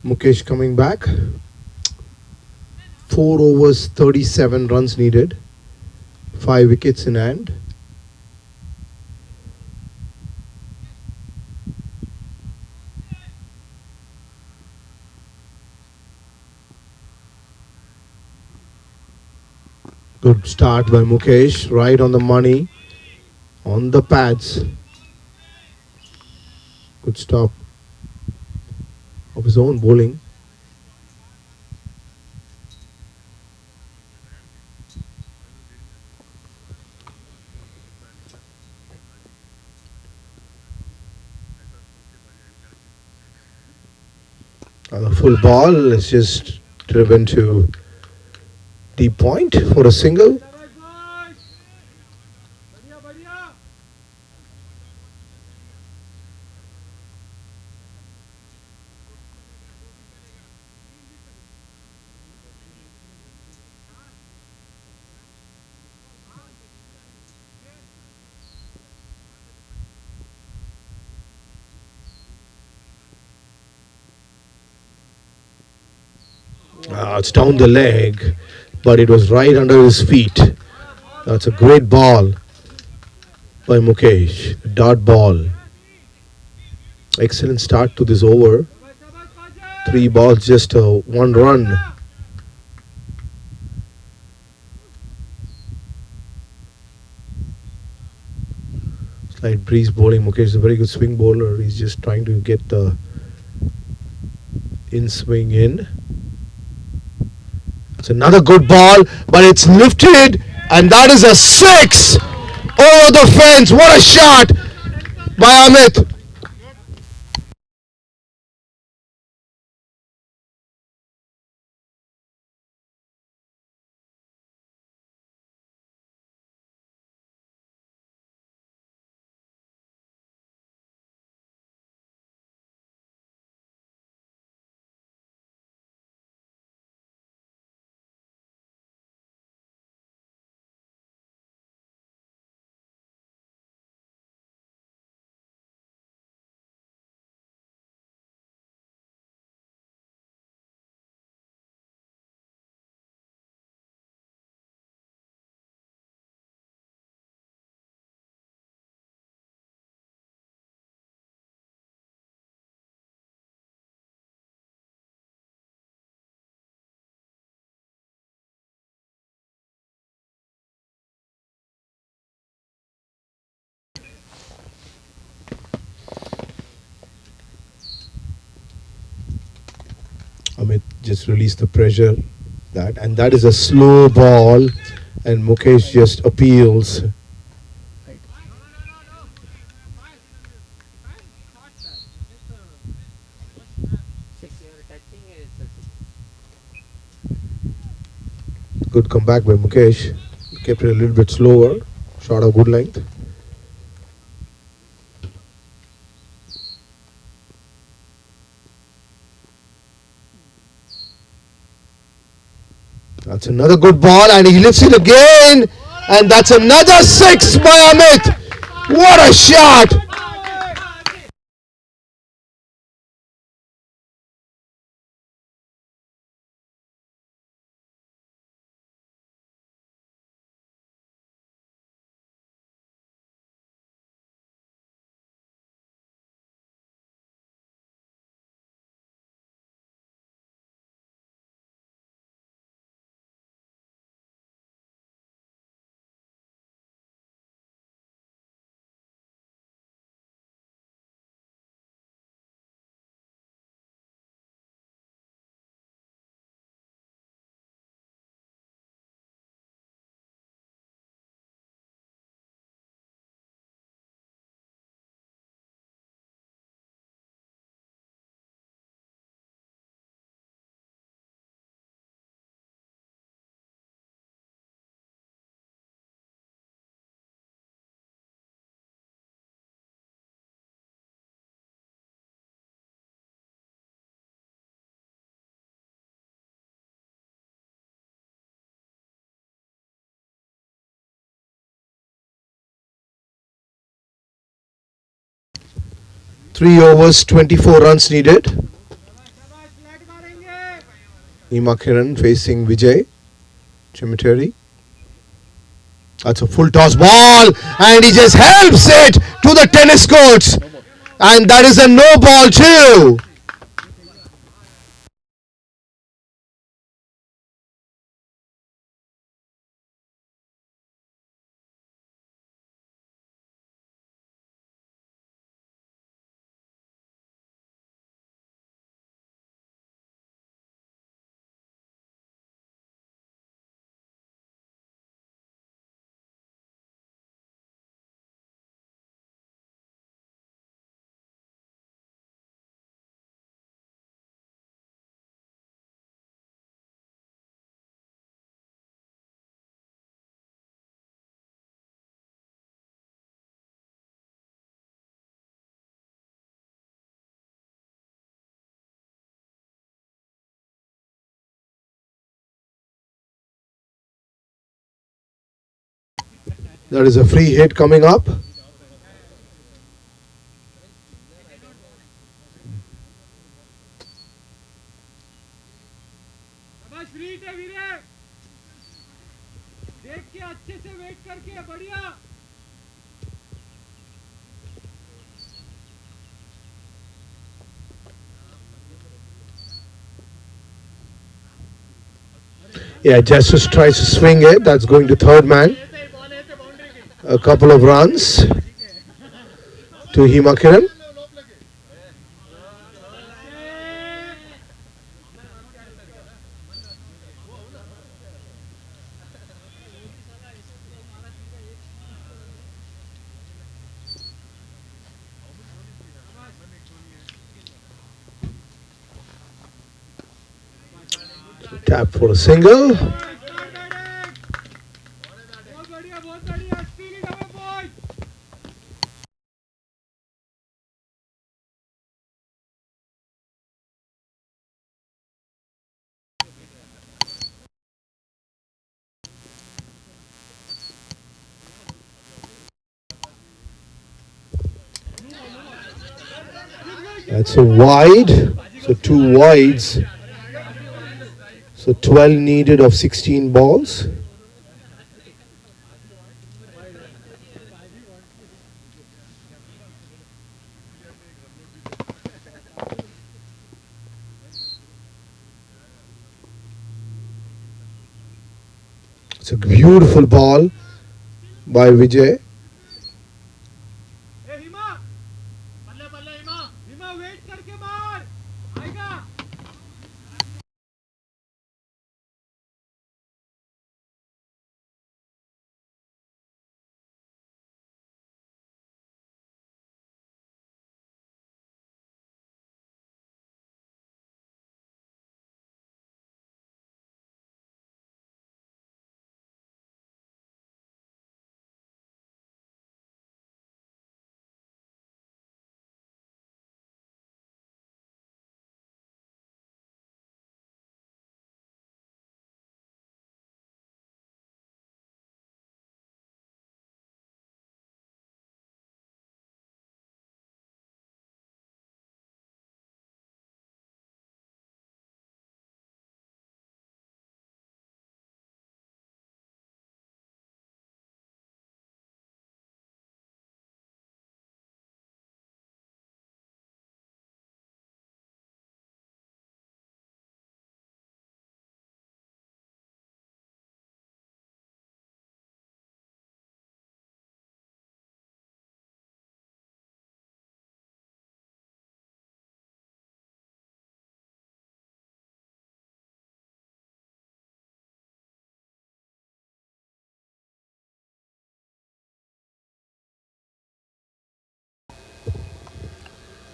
Mukesh coming back. 4 overs, 37 runs needed. 5 wickets in hand. Good start by Mukesh, right on the money, on the pads. Good stop of his own bowling. A full ball is just driven to deep point for a single. It's down the leg, but it was right under his feet. That's a great ball by Mukesh. Dot ball. Excellent start to this over. 3 balls, just 1 run. Slight breeze bowling. Mukesh is a very good swing bowler. He's just trying to get the in swing in. It's another good ball, but it's lifted, and that is a 6 over the fence. What a shot by Amit. Amit just released the pressure, that is a slow ball, and Mukesh just appeals. Good comeback by Mukesh. Kept it a little bit slower. Shot of good length. That's another good ball, and he lifts it again, and that's another 6 by Amit. What a shot! Three overs, 24 runs needed. Hima Kiran facing Vijay Chimicheri. That's a full toss ball, and he just helps it to the tennis courts, and that is a no ball too. That is a free hit coming up. Yeah, Justice tries to swing it. That's going to third man. A couple of runs to Hima Kiran. Tap for a single. That's a wide. So two wides. So 12 needed of 16 balls. It's a beautiful ball by Vijay.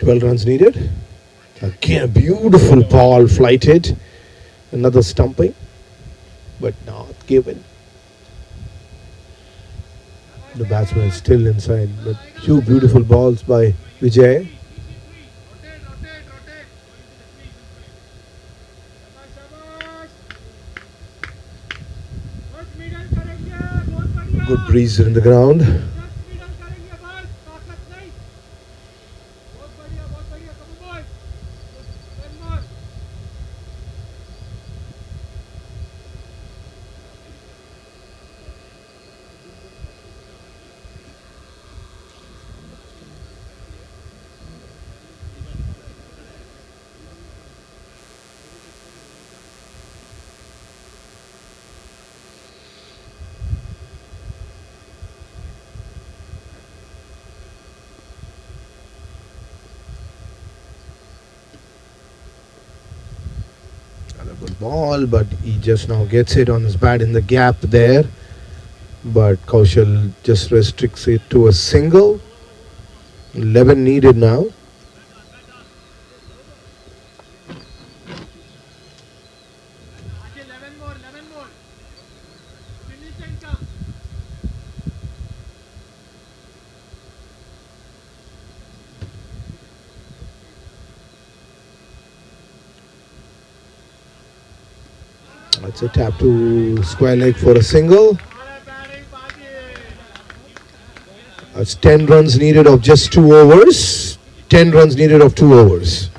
Twelve runs needed. Again, a beautiful ball flighted. Another stumping, but not given. The batsman is still inside, but two beautiful balls by Vijay. Good breeze in the ground. Good ball, but he just now gets it on his bat in the gap there. But Kaushal just restricts it to a single. 11 needed now. That's a tap to square leg for a single. That's 10 runs needed of just 2 overs. 10 runs needed of 2 overs.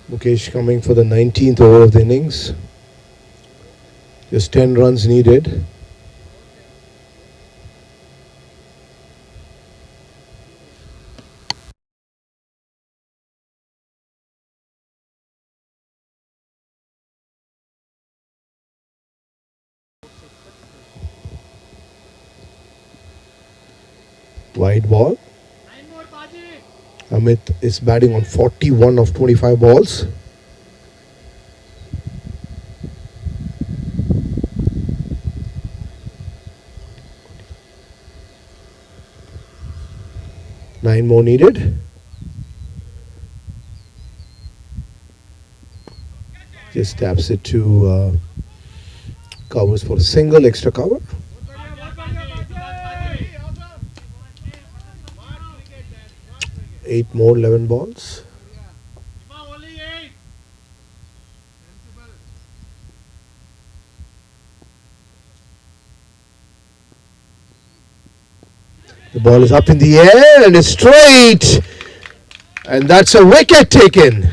Mukesh coming for the 19th over of the innings. Just 10 runs needed. Wide ball. Amit is batting on 41 of 25 balls. Nine more needed. Just taps it to covers for a single, extra cover. 8 more, 11 balls. The ball is up in the air and it's straight. And that's a wicket taken.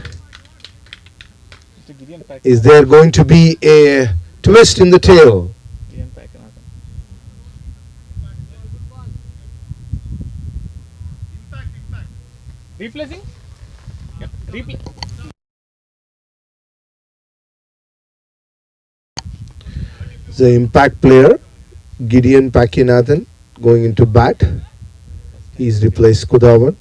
Is there going to be a twist in the tail? Replacing? Yeah, The impact player, Gideon Pakinathan, going into bat. He's replaced Kudavan.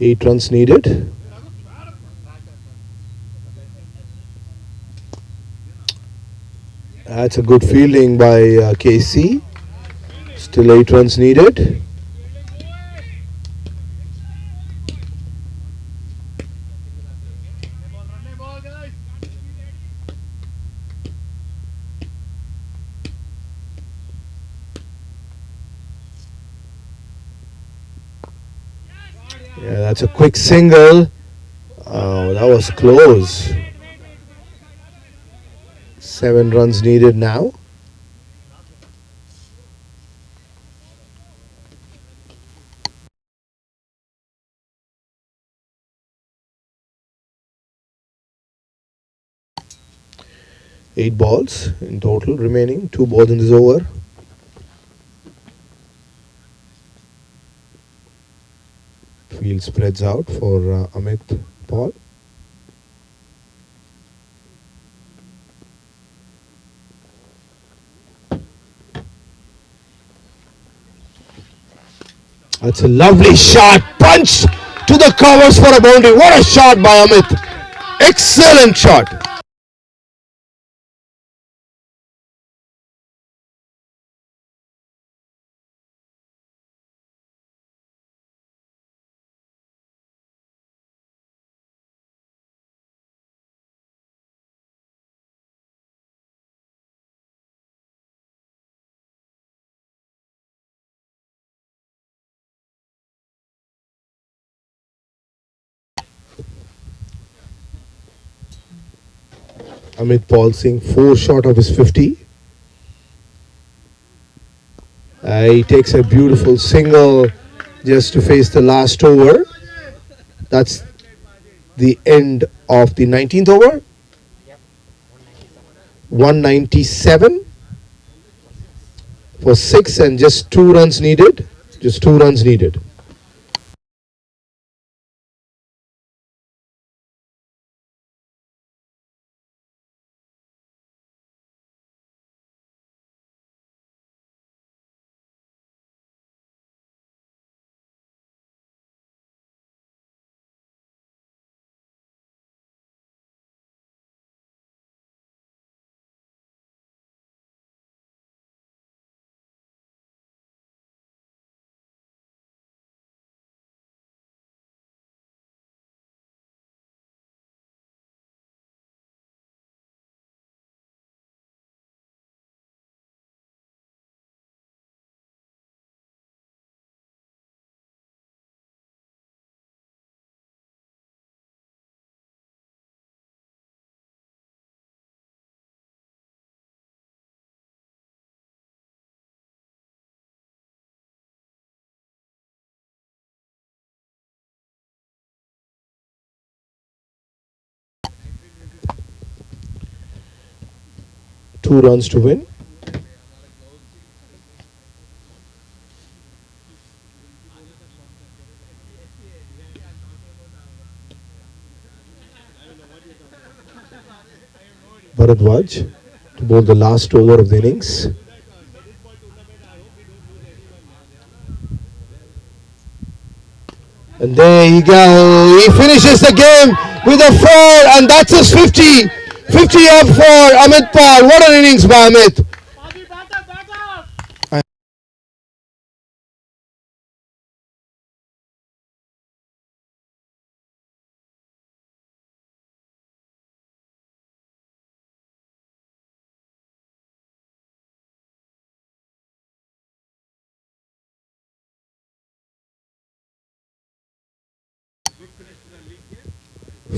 Eight runs needed. That's a good fielding by KC. Still 8 runs needed. Yeah, that's a quick single. Oh, that was close. 7 runs needed now. 8 balls in total remaining. 2 balls in this over. Field spreads out for Amit Paul. That's a lovely shot. Punch to the covers for a boundary. What a shot by Amit. Excellent shot. Amit Paul Singh 4 short of his 50. He takes a beautiful single just to face the last over. That's the end of the 19th over. 197 for 6 and just 2 runs needed. Just 2 runs needed. Two runs to win. Brentwood to bowl the last over of the innings. And there you go. He finishes the game with a 4, and that's his 50. 50 up for Amit Paul. What an innings by Amit.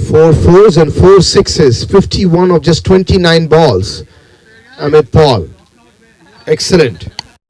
Four fours and 4 sixes. 51 of just 29 balls. Amit Paul. Excellent.